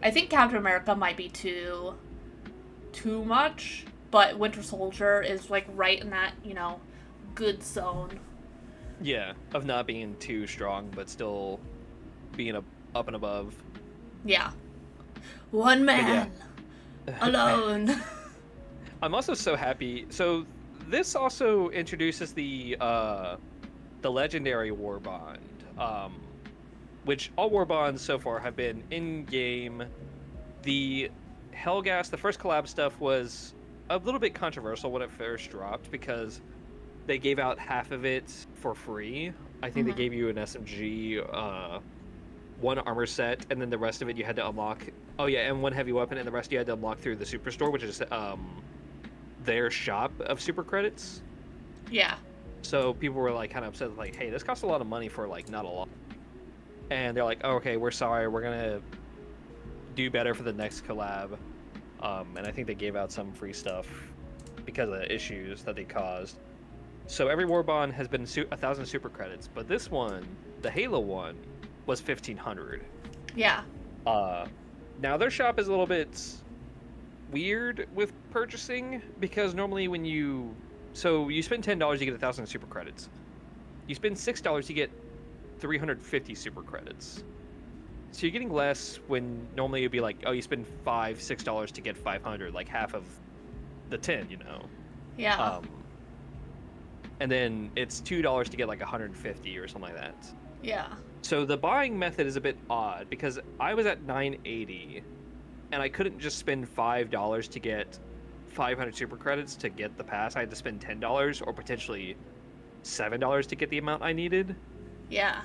I think Captain America might be too much, but Winter Soldier is, like, right in that, you know, good zone. Yeah, of not being too strong, but still being up and above. Yeah. One man. Alone. I'm also so happy. So this also introduces the legendary war bond, which all war bonds so far have been in-game. The Hellgas, the first collab stuff, was a little bit controversial when it first dropped because they gave out half of it for free. I think they gave you an SMG, one armor set, and then the rest of it you had to unlock. Oh yeah, and one heavy weapon, and the rest you had to unlock through the Superstore, which is their shop of super credits. Yeah. So people were like kind of upset, like, hey, this costs a lot of money for like not a lot. And they're like, oh, okay, we're sorry, we're gonna do better for the next collab. And I think they gave out some free stuff because of the issues that they caused. So every war bond has been 1,000 super credits, but this one, the Halo one, was 1,500. Yeah. Now their shop is a little bit weird with purchasing because normally when you spend $10, you get 1,000 super credits. You spend $6, you get 350 super credits. So you're getting less when normally it'd be like, oh, you spend $6 to get 500, like half of the 10, you know. Yeah. And then it's $2 to get like 150 or something like that. Yeah. So the buying method is a bit odd because I was at 980 and I couldn't just spend $5 to get 500 super credits to get the pass. I had to spend $10 or potentially $7 to get the amount I needed. Yeah.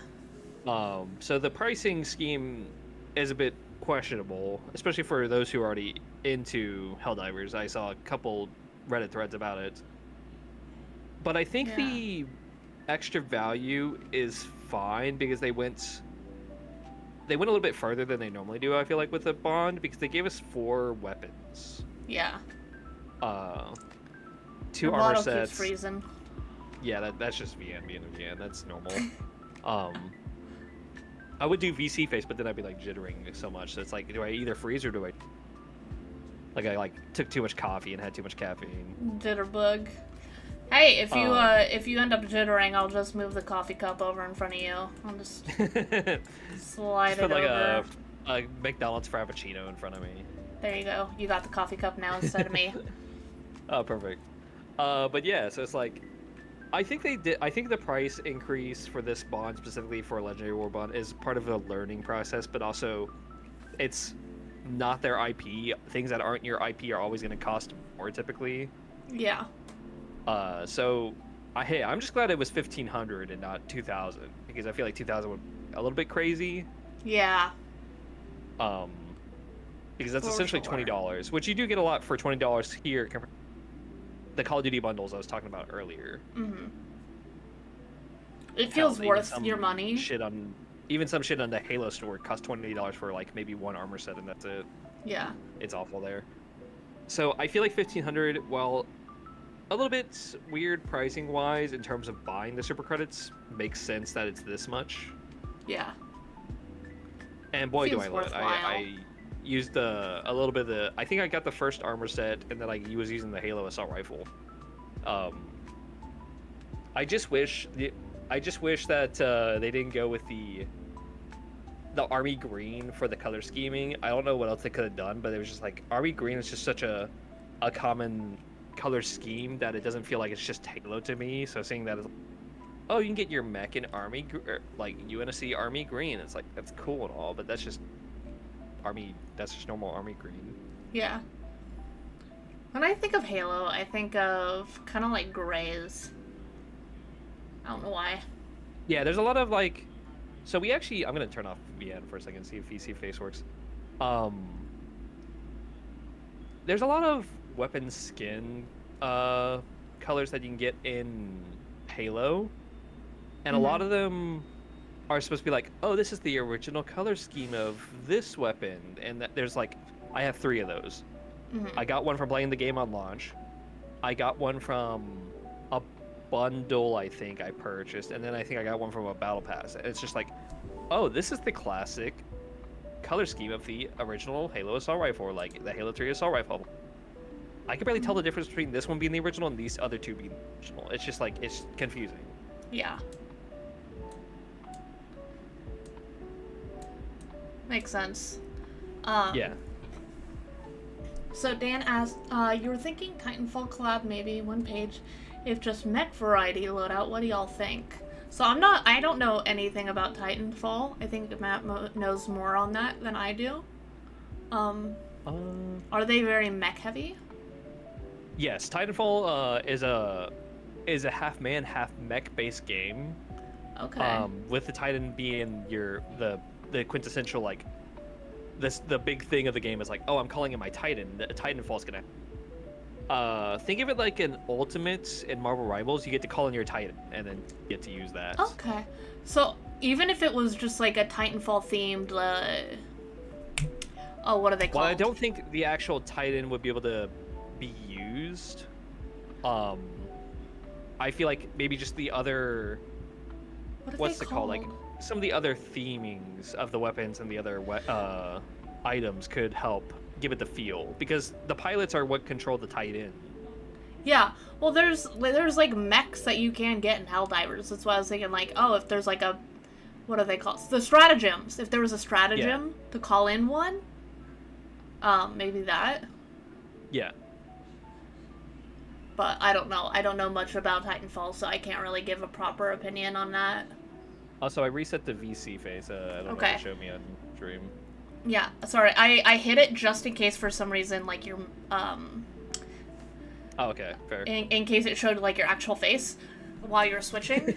So the pricing scheme is a bit questionable, especially for those who are already into Helldivers. I saw a couple Reddit threads about it. But I think the extra value is fine because they went a little bit further than they normally do, I feel like, with the bond, because they gave us 4 weapons. Yeah. 2 The armor bottle sets. keeps freezing. Yeah, that's just VN being a VN. That's normal. I would do VC face, but then I'd be like jittering so much. So it's like, do I either freeze or do I took too much coffee and had too much caffeine? Jitterbug. Hey, if you end up jittering, I'll just move the coffee cup over in front of you. I'll just slide Just it put like over. a McDonald's Frappuccino in front of me. There you go. You got the coffee cup now instead of me. Oh, perfect. But yeah, so it's like, I think the price increase for this bond, specifically for a Legendary War Bond, is part of a learning process, but also it's not their IP. Things that aren't your IP are always going to cost more typically. Yeah. So I'm just glad it was 1,500 and not 2,000, because I feel like 2,000 would be a little bit crazy. Yeah. Because that's For essentially sure. $20, which you do get a lot for $20 here compared to the Call of Duty bundles I was talking about earlier. Mm-hmm. It feels Hell, worth even your money. Even some shit on the Halo store costs $20 for like maybe 1 armor set, and that's it. Yeah. It's awful there. So I feel like 1,500, while a little bit weird pricing wise in terms of buying the super credits, makes sense that it's this much. Yeah. And boy, do Seems I love it. worthwhile. used a little bit of the. I think I got the first armor set, and then I was using the Halo assault rifle. I just wish that they didn't go with the army green for the color scheming. I don't know what else they could have done, but it was just like army green is just such a common color scheme that it doesn't feel like it's just Halo to me. So seeing that as, oh, you can get your mech in army like UNSC army green. It's like that's cool and all, but that's just army. That's just normal army green. Yeah. When I think of Halo, I think of kind of like grays. I don't know why. Yeah, there's a lot of like. So we actually, I'm gonna turn off VN for a second, see if VC face works. There's a lot of weapon skin colors that you can get in Halo, and a lot of them are supposed to be like, oh, this is the original color scheme of this weapon, and that there's like, I have 3 of those. I got one from playing the game on launch. I got one from a bundle I think I purchased, and then I think I got one from a battle pass. And it's just like, oh, this is the classic color scheme of the original Halo assault rifle, or like the Halo 3 assault rifle. I can barely tell the difference between this one being the original and these other 2 being the original. It's just like, it's confusing. Yeah. Makes sense. Yeah. So Dan asked, you were thinking Titanfall collab, maybe one page, if just mech variety loadout. What do y'all think? So I don't know anything about Titanfall. I think Matt knows more on that than I do. Are they very mech heavy? Yes, Titanfall is a half man, half mech based game. Okay. With the Titan being the quintessential like the big thing of the game is like, oh, I'm calling it my Titan. The Titanfall's gonna. Think of it like an Ultimate in Marvel Rivals. You get to call in your Titan and then get to use that. Okay. So even if it was just like a Titanfall themed, oh, what are they called? Well, I don't think the actual Titan would be able to be used. I feel like maybe just the other. What's it called? Like some of the other themings of the weapons and the other items could help give it the feel, because the pilots are what control the Titan. Yeah, well, there's like mechs that you can get in Helldivers. That's why I was thinking, like, oh, if there's like a, what are they called? The stratagems. If there was a stratagem to call in one, maybe that. Yeah. But I don't know. I don't know much about Titanfall, so I can't really give a proper opinion on that. Also, I reset the VC face. I don't know if it showed me on stream. Yeah, sorry. I hit it just in case for some reason, like, your, Oh, okay, fair. in case it showed, like, your actual face while you were switching.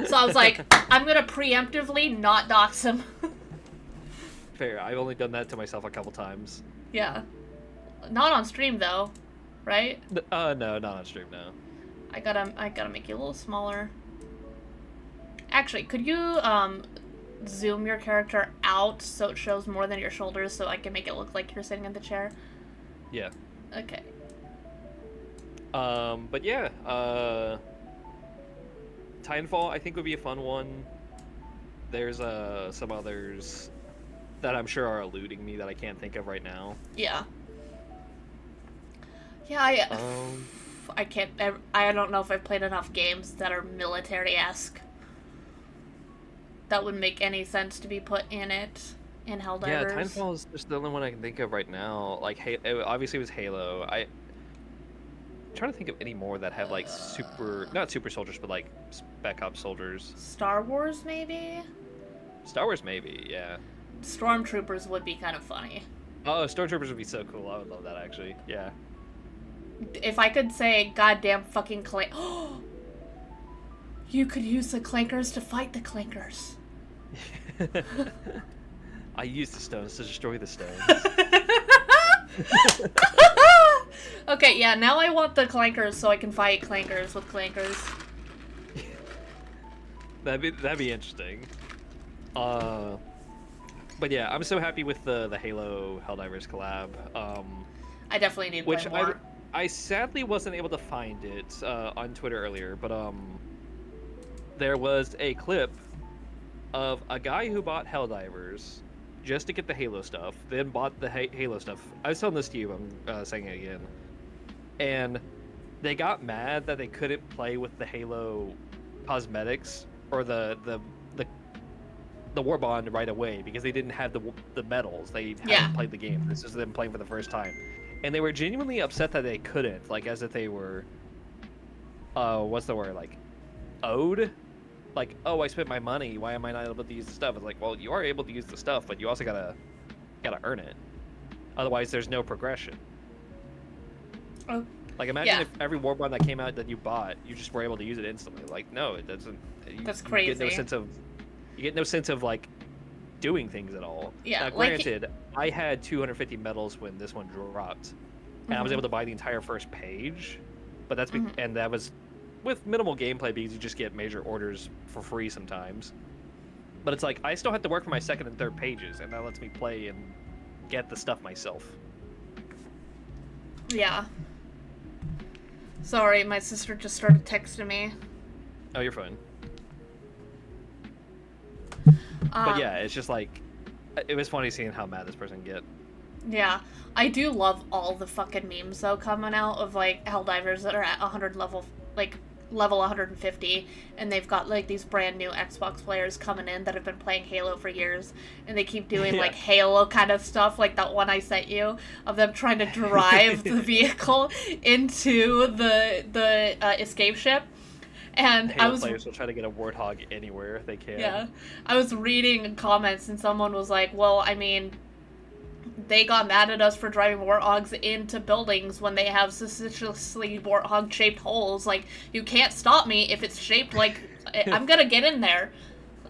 So I was like, I'm gonna preemptively not dox him. Fair. I've only done that to myself a couple times. Yeah. Not on stream, though, right? No, not on stream, no. I gotta make you a little smaller. Actually, could you, zoom your character out so it shows more than your shoulders so I can make it look like you're sitting in the chair? Yeah. Okay. But yeah, Titanfall I think would be a fun one. There's some others that I'm sure are eluding me that I can't think of right now. Yeah. Yeah, I can't, I don't know if I've played enough games that are military-esque that would make any sense to be put in it, in Helldivers. Yeah, Titanfall is just the only one I can think of right now. Like, obviously it was Halo. I'm trying to think of any more that have, like, not super soldiers, but, like, spec ops soldiers. Star Wars, maybe? Star Wars, maybe, yeah. Stormtroopers would be kind of funny. Oh, Stormtroopers would be so cool. I would love that, actually. Yeah. If I could say goddamn fucking you could use the clankers to fight the clankers. I used the stones to destroy the stones. Okay, yeah, now I want the clankers so I can fight clankers with clankers. That'd be interesting. But yeah, I'm so happy with the Halo Helldivers collab. I definitely need to play more. I sadly wasn't able to find it on Twitter earlier, but there was a clip of a guy who bought Helldivers just to get the Halo stuff, then bought the Halo stuff. I was telling this to you, I'm saying it again. And they got mad that they couldn't play with the Halo cosmetics or the War Bond right away because they didn't have the medals. They hadn't played the game. This is them playing for the first time. And they were genuinely upset that they couldn't, like, as if they were, what's the word, like, owed? Like, oh, I spent my money, why am I not able to use the stuff? It's like, well, you are able to use the stuff, but you also gotta earn it. Otherwise, there's no progression. Oh. Like, imagine if every War Bond that came out that you bought, you just were able to use it instantly. Like, no, it doesn't. That's crazy. You get no sense of, like, doing things at all. Yeah, now, granted, I had 250 medals when this one dropped, and I was able to buy the entire first page, but that's and that was with minimal gameplay because you just get major orders for free sometimes. But it's like I still have to work for my second and third pages, and that lets me play and get the stuff myself. Yeah. Sorry, my sister just started texting me. Oh, you're fine. But yeah, it's just like, it was funny seeing how mad this person get. Yeah, I do love all the fucking memes though coming out of like Helldivers that are at 100 level, like level 150, and they've got like these brand new Xbox players coming in that have been playing Halo for years, and they keep doing like Halo kind of stuff, like that one I sent you of them trying to drive the vehicle into the escape ship. And Halo players will try to get a warthog anywhere if they can. Yeah, I was reading comments and someone was like, well, I mean, they got mad at us for driving warthogs into buildings when they have suspiciously warthog-shaped holes. Like, you can't stop me if it's shaped like... I'm gonna get in there.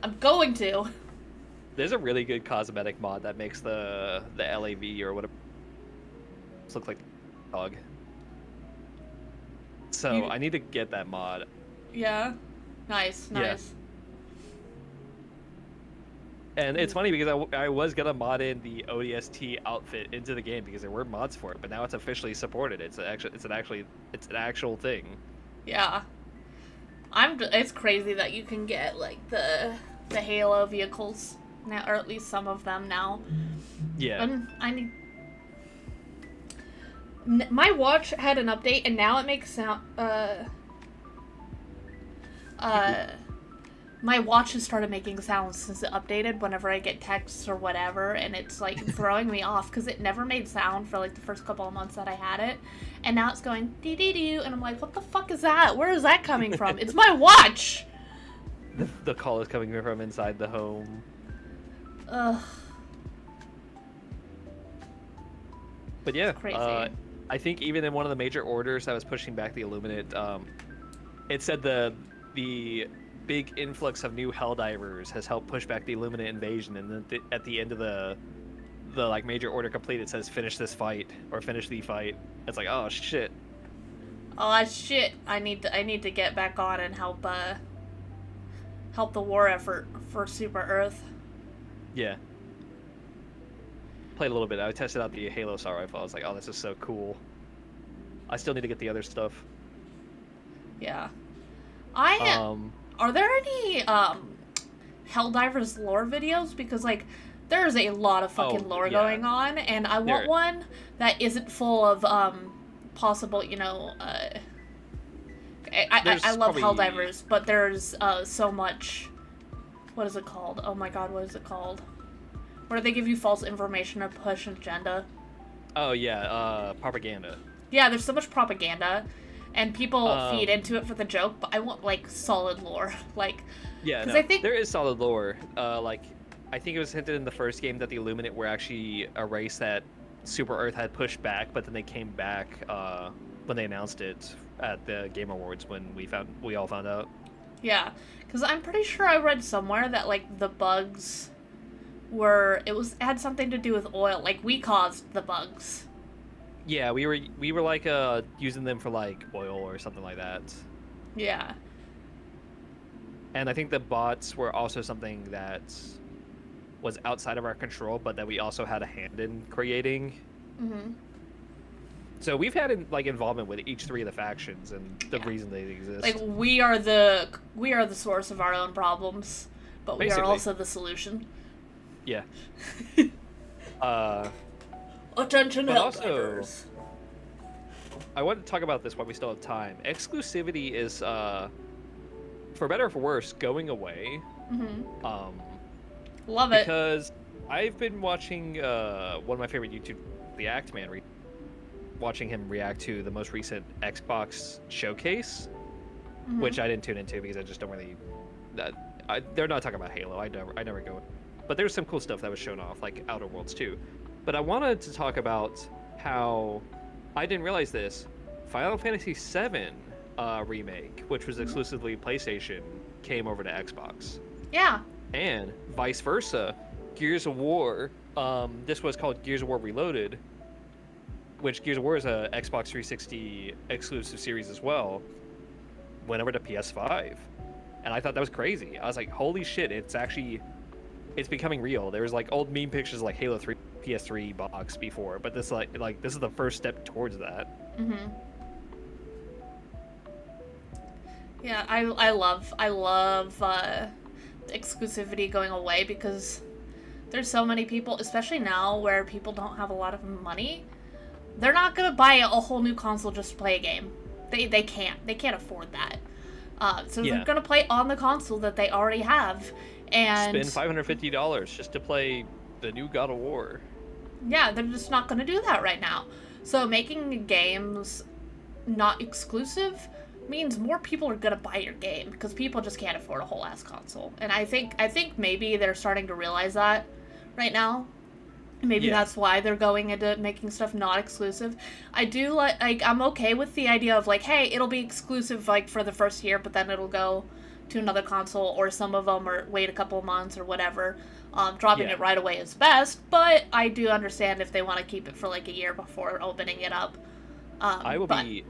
I'm going to. There's a really good cosmetic mod that makes the LAV or whatever look like a dog. So I need to get that mod. Yeah. Nice. Yeah. And it's funny because I was gonna mod in the ODST outfit into the game because there were mods for it, but now it's officially supported. It's an actual thing. Yeah. It's crazy that you can get like the Halo vehicles now, or at least some of them now. Yeah. And I need. My watch had an update, and now it makes sound. My watch has started making sounds since it updated whenever I get texts or whatever, and it's like throwing me off because it never made sound for like the first couple of months that I had it, and now it's going dee-dee-doo, and I'm like, what the fuck is that? Where is that coming from? It's my watch! The call is coming from inside the home. Ugh. But yeah, Crazy. I think even in one of the major orders that was pushing back the Illuminate, it said the big influx of new Helldivers has helped push back the Illuminate invasion, and then at the end of the like major order complete, it says finish this fight or finish the fight. It's like, oh shit. Oh shit! I need to get back on and help the war effort for Super Earth. Yeah. Played a little bit. I tested out the Halo assault rifle. I was like, oh, this is so cool. I still need to get the other stuff. Yeah. Are there any Helldivers lore videos? Because like there's a lot of fucking lore going on, and I want one that isn't full of possible, you know, I love Helldivers, but there's so much. What is it called? Oh my god, what is it called? Where they give you false information or push an agenda. Oh yeah, propaganda. Yeah, there's so much propaganda. And people feed into it for the joke, but I want, like, solid lore. Like, yeah, no, I think there is solid lore. Like, I think it was hinted in the first game that the Illuminate were actually a race that Super Earth had pushed back, but then they came back when they announced it at the Game Awards when we all found out. Yeah, because I'm pretty sure I read somewhere that, like, the bugs had something to do with oil. Like, we caused the bugs. Yeah, we were like using them for like oil or something like that. Yeah. And I think the bots were also something that was outside of our control, but that we also had a hand in creating. Mhm. So we've had like involvement with each three of the factions and the reason they exist. Like we are the source of our own problems, but we Basically. are also the solution. Yeah. Attention, But also- Helldivers. I want to talk about this while we still have time. Exclusivity is, for better or for worse, going away. Love it. Because I've been watching one of my favorite YouTube, the Act Man, watching him react to the most recent Xbox showcase, which I didn't tune into because I just don't really. They're not talking about Halo. I never go. But there's some cool stuff that was shown off, like Outer Worlds 2. But I wanted to talk about how I didn't realize this. Final Fantasy VII remake, which was exclusively PlayStation, came over to Xbox. Yeah. And vice versa. Gears of War, this was called Gears of War Reloaded, which Gears of War is a Xbox 360 exclusive series as well, went over to PS5. And I thought that was crazy. I was like, holy shit, it's becoming real. There was like old meme pictures like Halo 3 PS3 box before, but this this is the first step towards that. Yeah, I love exclusivity going away because there's so many people, especially now where people don't have a lot of money. They're not gonna buy a whole new console just to play a game. They can't afford that. So they're gonna play on the console that they already have, and spend $550 just to play the new God of War. Yeah, they're just not gonna do that right now. So making games not exclusive means more people are gonna buy your game because people just can't afford a whole ass console. And I think maybe they're starting to realize that right now. Maybe that's why they're going into making stuff not exclusive. I do like I'm okay with the idea of like, hey, it'll be exclusive like for the first year, but then it'll go to another console, or some of them or wait a couple of months or whatever. Dropping it right away is best, but I do understand if they want to keep it for like a year before opening it up. I will be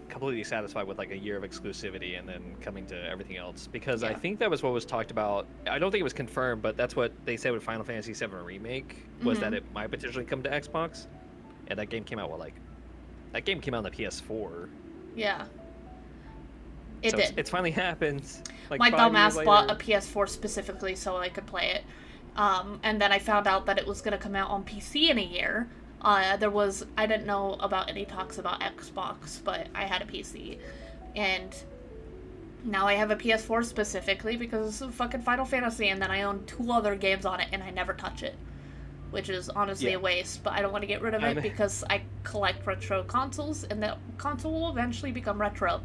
completely satisfied with like a year of exclusivity and then coming to everything else, because I think that was what was talked about. I don't think it was confirmed, but that's what they said with Final Fantasy VII Remake, was that it might potentially come to Xbox. And that game came out that game came out on the PS4. Yeah. So it's finally happened. Like my 5 dumbass years bought a later. PS4 specifically so I could play it. And then I found out that it was going to come out on PC in a year. I didn't know about any talks about Xbox, but I had a PC. And now I have a PS4 specifically because of fucking Final Fantasy, and then I own 2 other games on it and I never touch it. Which is honestly a waste, but I don't want to get rid of it because I collect retro consoles, and the console will eventually become retro.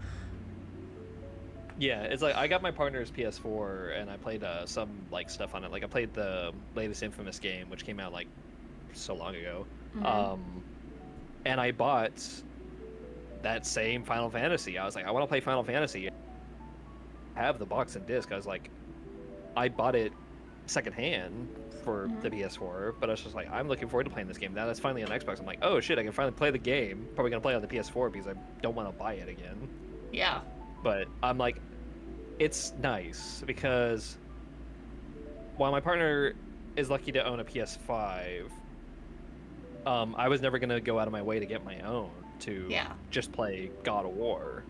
Yeah, it's like I got my partner's PS4 and I played some like stuff on it. Like I played the latest Infamous game, which came out like so long ago. And I bought that same Final Fantasy. I was like, I want to play Final Fantasy. I have the box and disc. I was like, I bought it secondhand for the PS4, but I was just like, I'm looking forward to playing this game. Now that's finally on Xbox. I'm like, oh shit, I can finally play the game. Probably gonna play on the PS4 because I don't want to buy it again. Yeah. But I'm like, it's nice because while my partner is lucky to own a PS5, I was never gonna go out of my way to get my own to just play God of War.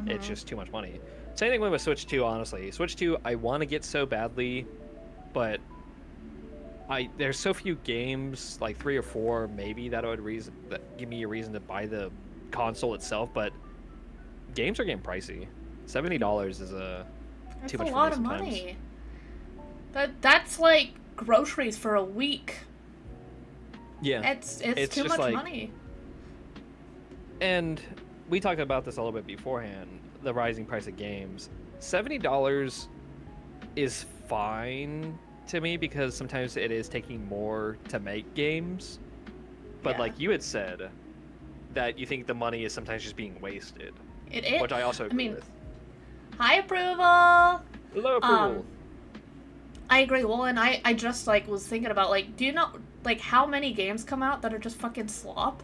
It's just too much money. Same thing with Switch 2, honestly. Switch 2, I want to get so badly, but there's so few games, like 3 or 4 maybe, that give me a reason to buy the console itself. But games are getting pricey. $70 is too much for me sometimes. That's a lot of money. That's like groceries for a week. Yeah, it's too much money. And we talked about this a little bit beforehand, the rising price of games. $70 is fine to me because sometimes it is taking more to make games. But like you had said, that you think the money is sometimes just being wasted. It is. Which I also agree with. High approval! Hello, approval. I agree. Well, and I just, like, was thinking about, like, do you know, like, how many games come out that are just fucking slop?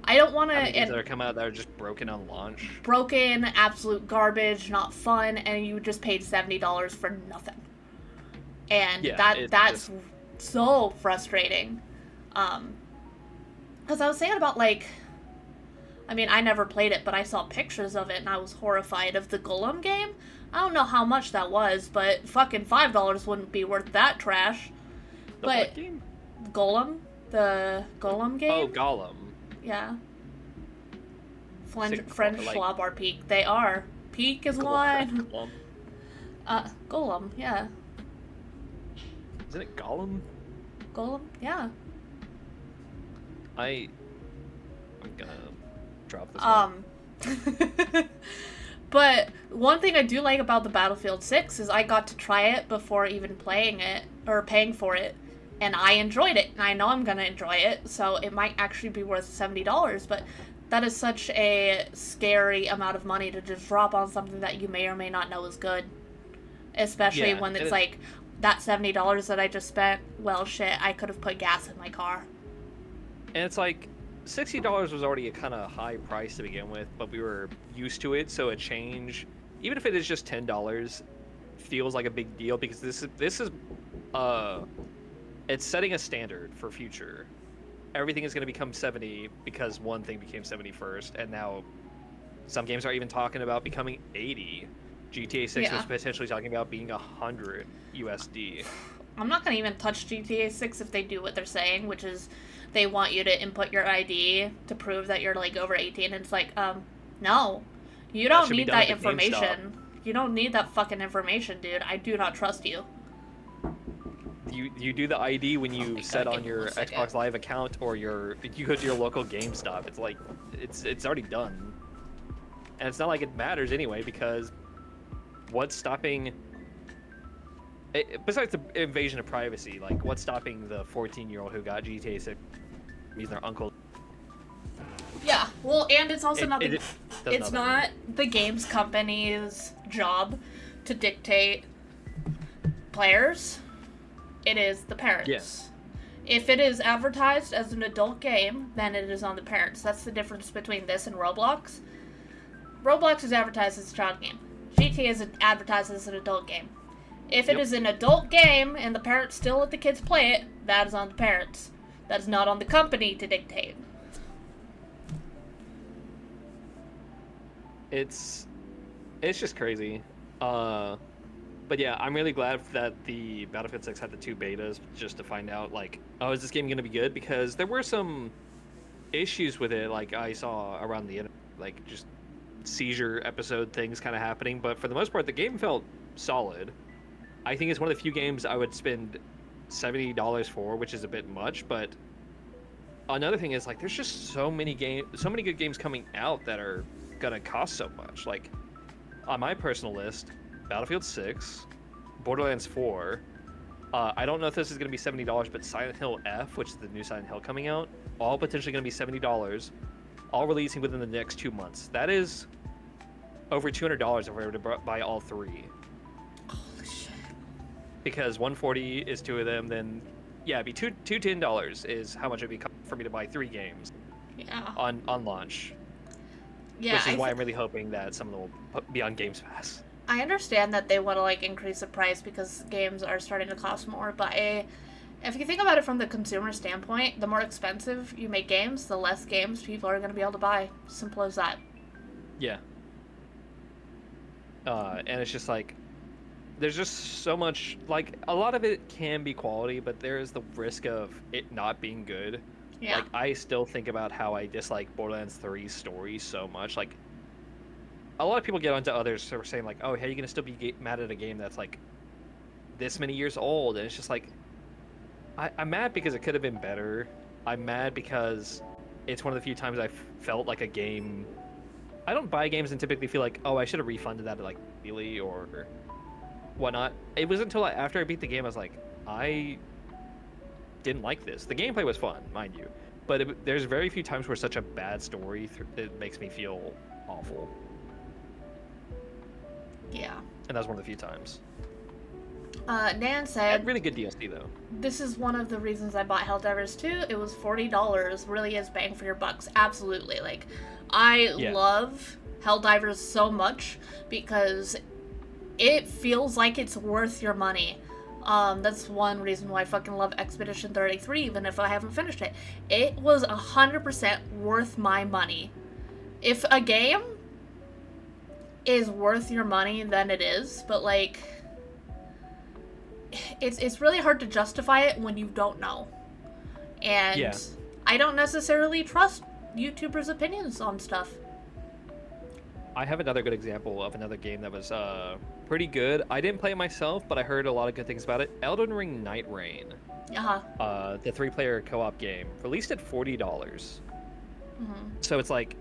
I don't want to... How many games that are coming out that are just broken on launch? Broken, absolute garbage, not fun, and you just paid $70 for nothing. And that's so frustrating. Because I was thinking about, like... I mean, I never played it, but I saw pictures of it, and I was horrified of the Golem game. I don't know how much that was, but fucking $5 wouldn't be worth that trash. The But- what game? Golem, the Golem game. Oh, Gollum. Yeah. Sick, French like- Schlabbar Peak. They are. Peak is one. Gollum. Golem. Yeah. Isn't it Gollum? Golem. Yeah. I'm gonna drop this one. But one thing I do like about the Battlefield 6 is I got to try it before even playing it or paying for it, and I enjoyed it, and I know I'm gonna enjoy it, so it might actually be worth $70, but that is such a scary amount of money to just drop on something that you may or may not know is good. Especially Yeah, when and it's like, that $70 that I just spent, well shit, I could have put gas in my car. And it's like $60 was already a kind of high price to begin with, but we were used to it, so a change, even if it is just $10, feels like a big deal because this is it's setting a standard for future. Everything is going to become 70 because one thing became 70 first, and now some games are even talking about becoming 80. GTA 6 Yeah. was potentially talking about being 100 USD. I'm not gonna even touch GTA 6 if they do what they're saying, which is they want you to input your ID to prove that you're like over 18. And it's like, no, you don't should be need done that at the information. You don't need that fucking information, dude. I do not trust you. You do the ID when you my set God, on give me your 1 second. Xbox Live account or you go to your local GameStop. It's like it's already done, and it's not like it matters anyway because what's stopping? Besides the invasion of privacy, like what's stopping the 14-year-old who got GTA 6 using their uncle? Yeah, well, and it's also not the, does it's nothing. not the games company's job to dictate players. It is the parents. Yes. If it is advertised as an adult game, then it is on the parents. That's the difference between this and Roblox. Roblox is advertised as a child game. GTA is advertised as an adult game. If it Yep. is an adult game and the parents still let the kids play it, that is on the parents. That is not on the company to dictate. It's just crazy. But yeah, I'm really glad that the Battlefield 6 had the 2 betas just to find out, like, oh, is this game going to be good? Because there were some issues with it, like I saw around the internet, like just seizure episode things kind of happening. But for the most part, the game felt solid. I think it's one of the few games I would spend $70 for, which is a bit much. But another thing is, like, there's just so many good games coming out that are gonna cost so much. Like, on my personal list, Battlefield 6, Borderlands 4. I don't know if this is going to be $70, but Silent Hill F, which is the new Silent Hill coming out, all potentially going to be $70, all releasing within the next 2 months. That is over $200 if we were to buy all 3. Holy shit. Because 140 is 2 of them, then yeah, it'd be two $10 is how much it'd be for me to buy 3 games Yeah. on launch. Yeah. Which is why I'm really hoping that some of them will be on Games Pass. I understand that they want to like increase the price because games are starting to cost more, but if you think about it from the consumer standpoint, the more expensive you make games, the less games people are going to be able to buy. Simple as that. Yeah. And it's just like, there's just so much, like, a lot of it can be quality, but there's the risk of it not being good. Yeah. Like, I still think about how I dislike Borderlands 3's story so much. Like, a lot of people get onto others who are saying, like, oh, hey, you're going to still be mad at a game that's, like, this many years old. And it's just like, I'm mad because it could have been better. I'm mad because it's one of the few times I felt like a game... I don't buy games and typically feel like, oh, I should have refunded that, like, immediately or whatnot. It was until after I beat the game, I was like, I didn't like this. The gameplay was fun, mind you. But there's very few times where such a bad story it makes me feel awful. Yeah. And that was one of the few times. Dan said, Really good DLC, though. this is one of the reasons I bought Helldivers 2. It was $40. Really is bang for your bucks. Absolutely. Like, I love Helldivers so much because it feels like it's worth your money. That's one reason why I fucking love Expedition 33, even if I haven't finished it. It was 100% worth my money. If a game is worth your money, then it is, but like, it's really hard to justify it when you don't know. And Yeah. I don't necessarily trust YouTubers' opinions on stuff. I have another good example of another game that was pretty good. I didn't play it myself, but I heard a lot of good things about it. Elden Ring Night Rain. Uh-huh. The 3-player co-op game, released at $40. Mm-hmm. So it's like,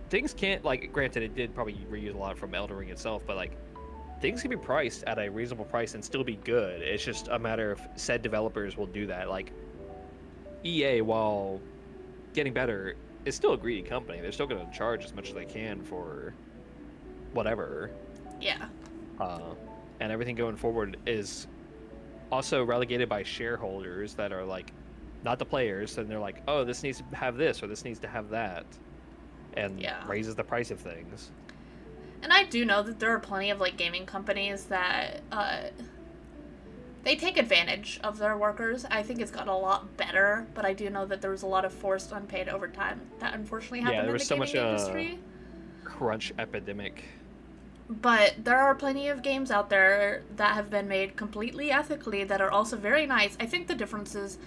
things can't, like, granted, it did probably reuse a lot from Elden Ring itself, but like, things can be priced at a reasonable price and still be good. It's just a matter of said developers will do that. Like, EA, while getting better, is still a greedy company. They're still going to charge as much as they can for whatever. Yeah. And everything going forward is also relegated by shareholders that are like, not the players, and they're like, oh, this needs to have this or this needs to have that, and raises the price of things. And I do know that there are plenty of like gaming companies that they take advantage of their workers. I think it's gotten a lot better, but I do know that there was a lot of forced unpaid overtime that unfortunately happened in the gaming industry. Crunch epidemic. But there are plenty of games out there that have been made completely ethically that are also very nice. I think the difference is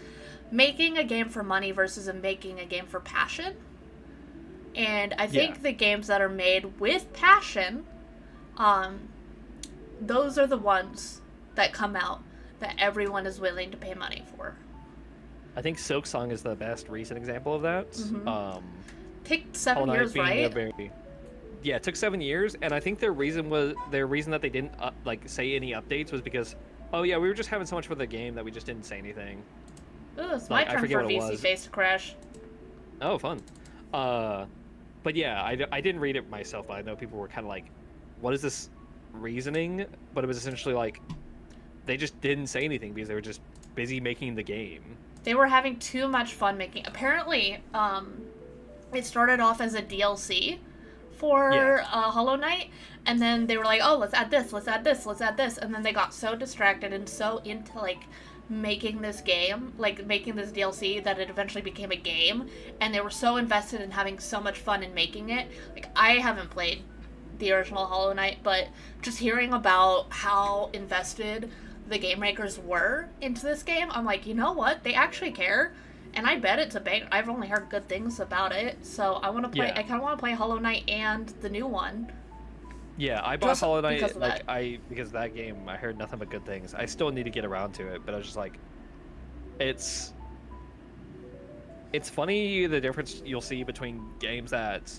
making a game for money versus making a game for passion. And I think the games that are made with passion, those are the ones that come out that everyone is willing to pay money for. I think Silksong is the best recent example of that. Mm-hmm. Took 7 years, right? Yeah, it took 7 years, and I think their reason that they didn't like say any updates was because, oh yeah, we were just having so much for the game that we just didn't say anything. Ooh, it's my turn for VC Face to crash. Oh, fun. But yeah, I didn't read it myself, but I know people were kind of like, what is this reasoning? But it was essentially like, they just didn't say anything because they were just busy making the game. They were having too much fun making. Apparently, it started off as a DLC for Hollow Knight, and then they were like, oh, let's add this, let's add this, let's add this, and then they got so distracted and so into like making this game, like making this DLC, that it eventually became a game, and they were so invested in having so much fun in making it. Like, I haven't played the original Hollow Knight, but just hearing about how invested the game makers were into this game, I'm like, you know what, they actually care. And I bet it's a bang. I've only heard good things about it, so I want to play. I kind of want to play Hollow Knight and the new one. Yeah, I bought Hollow Knight because of that game. I heard nothing but good things. I still need to get around to it, but I was just like, it's funny the difference you'll see between games that,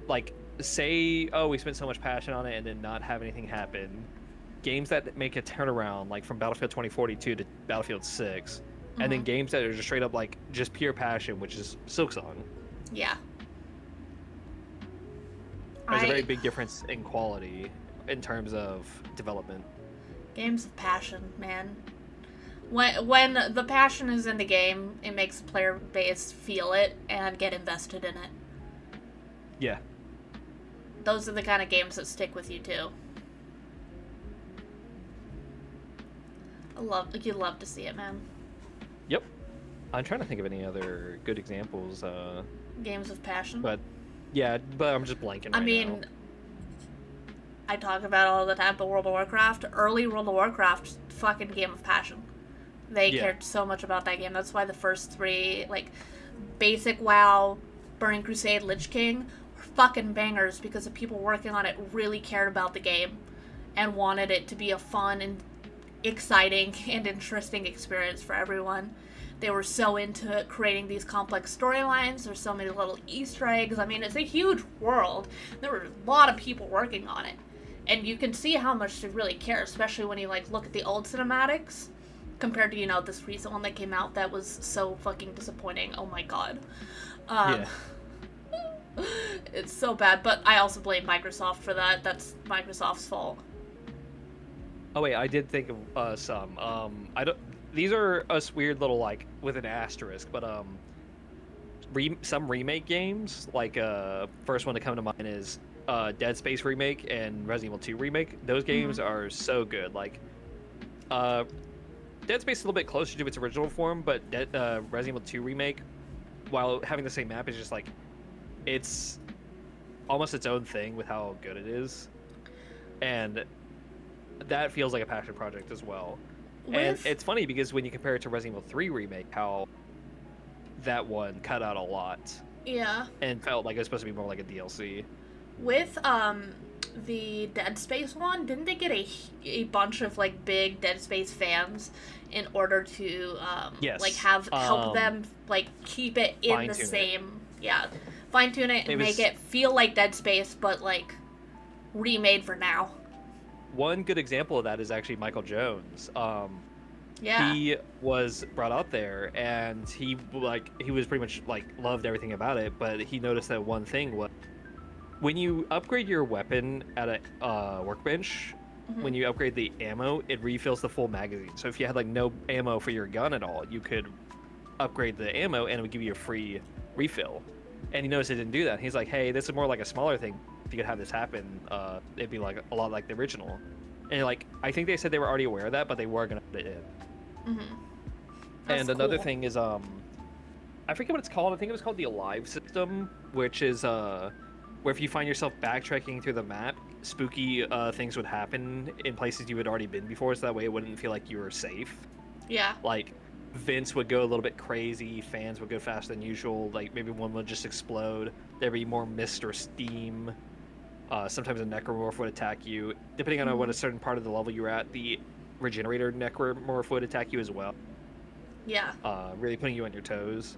like, say, oh, we spent so much passion on it and then not have anything happen. Games that make a turnaround, like from Battlefield 2042 to Battlefield 6. And then games that are just straight up like just pure passion, which is Silksong. Yeah. There's a very big difference in quality in terms of development. Games of passion, man. When the passion is in the game, it makes the player base feel it and get invested in it. Yeah. Those are the kind of games that stick with you too. You'd love to see it, man. Yep. I'm trying to think of any other good examples. Games of passion. But I'm just blanking I mean, now. I talk about it all the time, but World of Warcraft, early World of Warcraft, fucking game of passion. They cared so much about that game. That's why the first 3, like, basic WoW, Burning Crusade, Lich King, were fucking bangers because the people working on it really cared about the game and wanted it to be a fun and exciting and interesting experience for everyone. They were so into creating these complex storylines. There's so many little Easter eggs. I mean, it's a huge world. There were a lot of people working on it. And you can see how much they really care, especially when you, like, look at the old cinematics compared to, you know, this recent one that came out that was so fucking disappointing. Oh my god. It's so bad, but I also blame Microsoft for that. That's Microsoft's fault. Oh wait, I did think of some. I don't. These are us weird little, like, with an asterisk, but some remake games, like first one to come to mind is Dead Space remake and Resident Evil 2 remake. Those games are so good. Like, Dead Space is a little bit closer to its original form, but Resident Evil 2 remake, while having the same map, is just like, it's almost its own thing with how good it is. And that feels like a passion project as well. And With- it's funny because when you compare it to Resident Evil 3 remake, how that one cut out a lot Yeah. and felt like it was supposed to be more like a DLC. With the Dead Space one, didn't they get a bunch of like big Dead Space fans in order to Yes. like help them like keep it in the fine-tune it. same fine tune it and It make was- it feel like Dead Space but like remade for now. One good example of that is actually Michael Jones. Yeah. He was brought out there, and he was pretty much like loved everything about it. But he noticed that one thing was when you upgrade your weapon at a workbench, when you upgrade the ammo, it refills the full magazine. So if you had like no ammo for your gun at all, you could upgrade the ammo, and it would give you a free refill. And he noticed it didn't do that. He's like, "Hey, this is more like a smaller thing. If you could have this happen, it'd be like a lot like the original." And like, I think they said they were already aware of that, but they were gonna put it in. That's And another cool. thing is, I forget what it's called. I think it was called the Alive system, which is where if you find yourself backtracking through the map, spooky things would happen in places you had already been before, so that way it wouldn't feel like you were safe. Yeah. Like, vents would go a little bit crazy, fans would go faster than usual, like maybe one would just explode, there'd be more mist or steam. Sometimes a necromorph would attack you. Depending on what a certain part of the level you were at, the regenerator necromorph would attack you as well, Yeah. really putting you on your toes.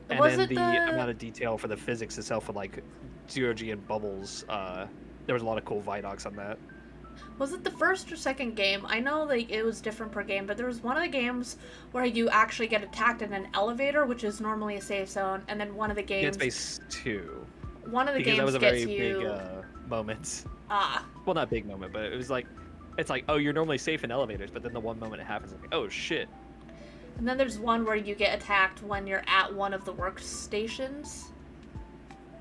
And Was then it the the- amount of detail for the physics itself with like zero-G and bubbles, there was a lot of cool Vidocs on that. Was it the first or second game? I know like it was different per game, but there was one of the games where you actually get attacked in an elevator, which is normally a safe zone, and then one of the Dead games Space 2. one of the Because that games was a gets very you big moment. ah. Well, not big moment, but it was like, it's like, oh, you're normally safe in elevators, but then the one moment it happens, it's like, oh shit. And then there's one where you get attacked when you're at one of the workstations.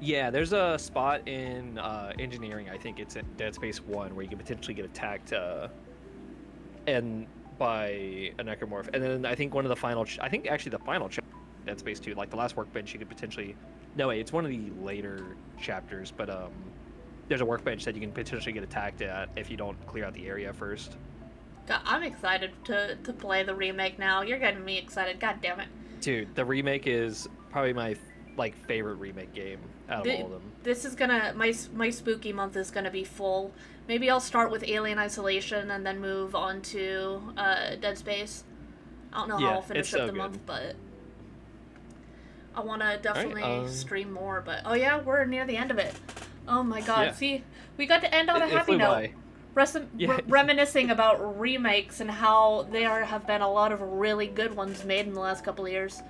Yeah, there's a spot in engineering, I think it's in Dead Space 1, where you can potentially get attacked and by a necromorph. And then I think one of the final, I think actually the final chapter, Dead Space 2, like the last workbench, you could potentially, no wait, it's one of the later chapters, but there's a workbench that you can potentially get attacked at if you don't clear out the area first. God, I'm excited to play the remake now. You're getting me excited. God damn it. Dude, the remake is probably my like favorite remake game out of all of them. This is gonna my spooky month is gonna be full. Maybe I'll start with Alien Isolation and then move on to Dead Space. I don't know how Yeah, I'll finish it's up so the good. month, but I want to definitely um, stream more. But oh yeah, we're near the end of it. Oh my god! Yeah. See, we got to end on a It happy flew note. by. Yeah. Reminiscing about remakes and how there have been a lot of really good ones made in the last couple of years.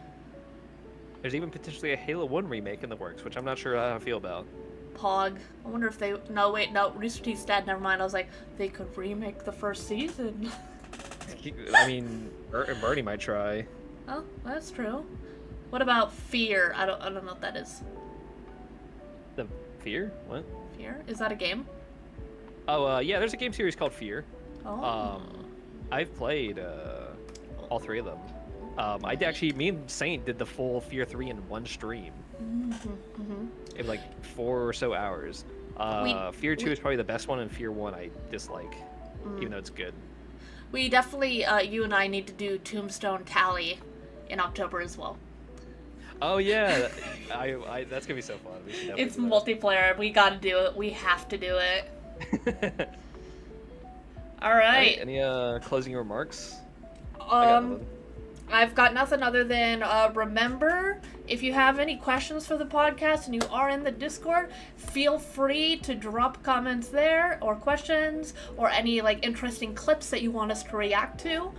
There's even potentially a Halo 1 remake in the works, which I'm not sure how I feel about. Pog. I wonder if they. No, wait, no. Rooster Teeth's dead. Never mind. I was like, they could remake the first season. I mean, Bernie might try. Oh, that's true. What about Fear? I don't know what that is. The Fear? What? Fear? Is that a game? Oh, yeah, there's a game series called Fear. Oh. I've played all three of them. Me and Saint did the full Fear 3 in one stream. It was like 4 or so hours. Fear 2 is probably the best one, and Fear 1 I dislike, even though it's good. We definitely, you and I need to do Tombstone Tally in October as well. Oh yeah, that's gonna be so fun. We should definitely It's do that. multiplayer. We gotta do it. We have to do it. All All right. Any closing remarks? I got nothing. I've got nothing other than remember, if you have any questions for the podcast and you are in the Discord, feel free to drop comments there or questions or any like interesting clips that you want us to react to.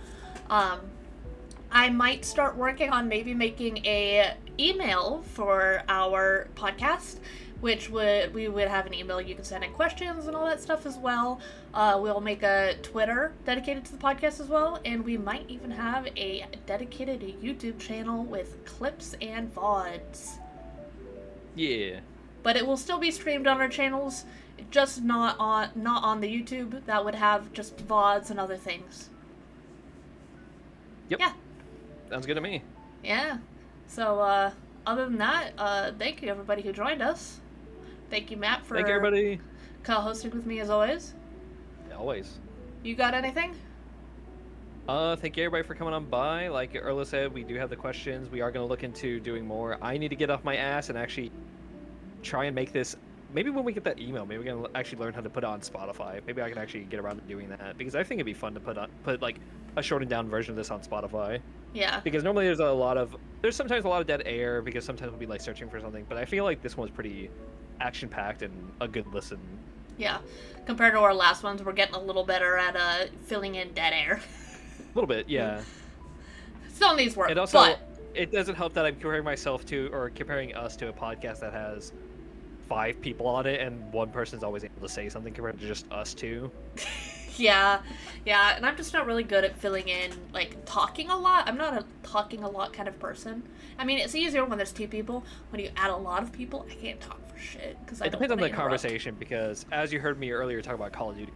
I might start working on maybe making a email for our podcast, which we would have an email you can send in questions and all that stuff as well. We'll make a Twitter dedicated to the podcast as well, and we might even have a dedicated YouTube channel with clips and VODs. Yeah. But it will still be streamed on our channels, just not on the YouTube. That would have just VODs and other things. Yep. Yeah. Sounds good to me. Yeah. So, other than that, thank you everybody who joined us. Thank you, Matt, for Thank you, everybody. co-hosting with me as always. Always. You got anything? Thank you everybody for coming on by. Like Erla said, we do have the questions. We are going to look into doing more. I need to get off my ass and actually try and make this. Maybe when we get that email, maybe we can actually learn how to put it on Spotify. Maybe I can actually get around to doing that because I think it'd be fun to put like a shortened down version of this on Spotify. Yeah. Because normally there's sometimes a lot of dead air because sometimes we'll be like searching for something, but I feel like this one's pretty action packed and a good listen. Yeah. Compared to our last ones, we're getting a little better at filling in dead air. A little bit, yeah. Still needs work, It also but it doesn't help that I'm comparing us to a podcast that has 5 people on it and one person's always able to say something compared to just us two. yeah, and I'm just not really good at filling in, like, talking a lot. I'm not a talking a lot kind of person. I mean, it's easier when there's 2 people. When you add a lot of people, I can't talk for shit because I It don't depends on the wanna interrupt. conversation because as you heard me earlier talk about Call of Duty,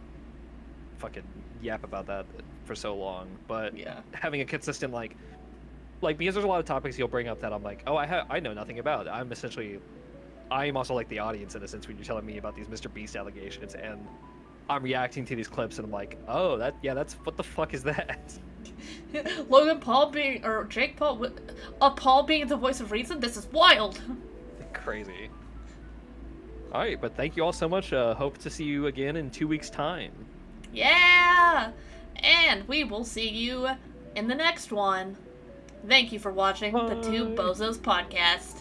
fucking yap about that for so long. But Yeah. having a consistent like because there's a lot of topics you'll bring up that I'm like, oh, I know nothing about. I'm also like the audience in a sense when you're telling me about these Mr. Beast allegations and I'm reacting to these clips and I'm like, oh, that's what the fuck is that? Logan Paul being, or Jake Paul, Paul being the voice of reason? This is wild! Crazy. Alright, but thank you all so much. Hope to see you again in 2 weeks' time. Yeah! And we will see you in the next one. Thank you for watching the Two Bozos podcast.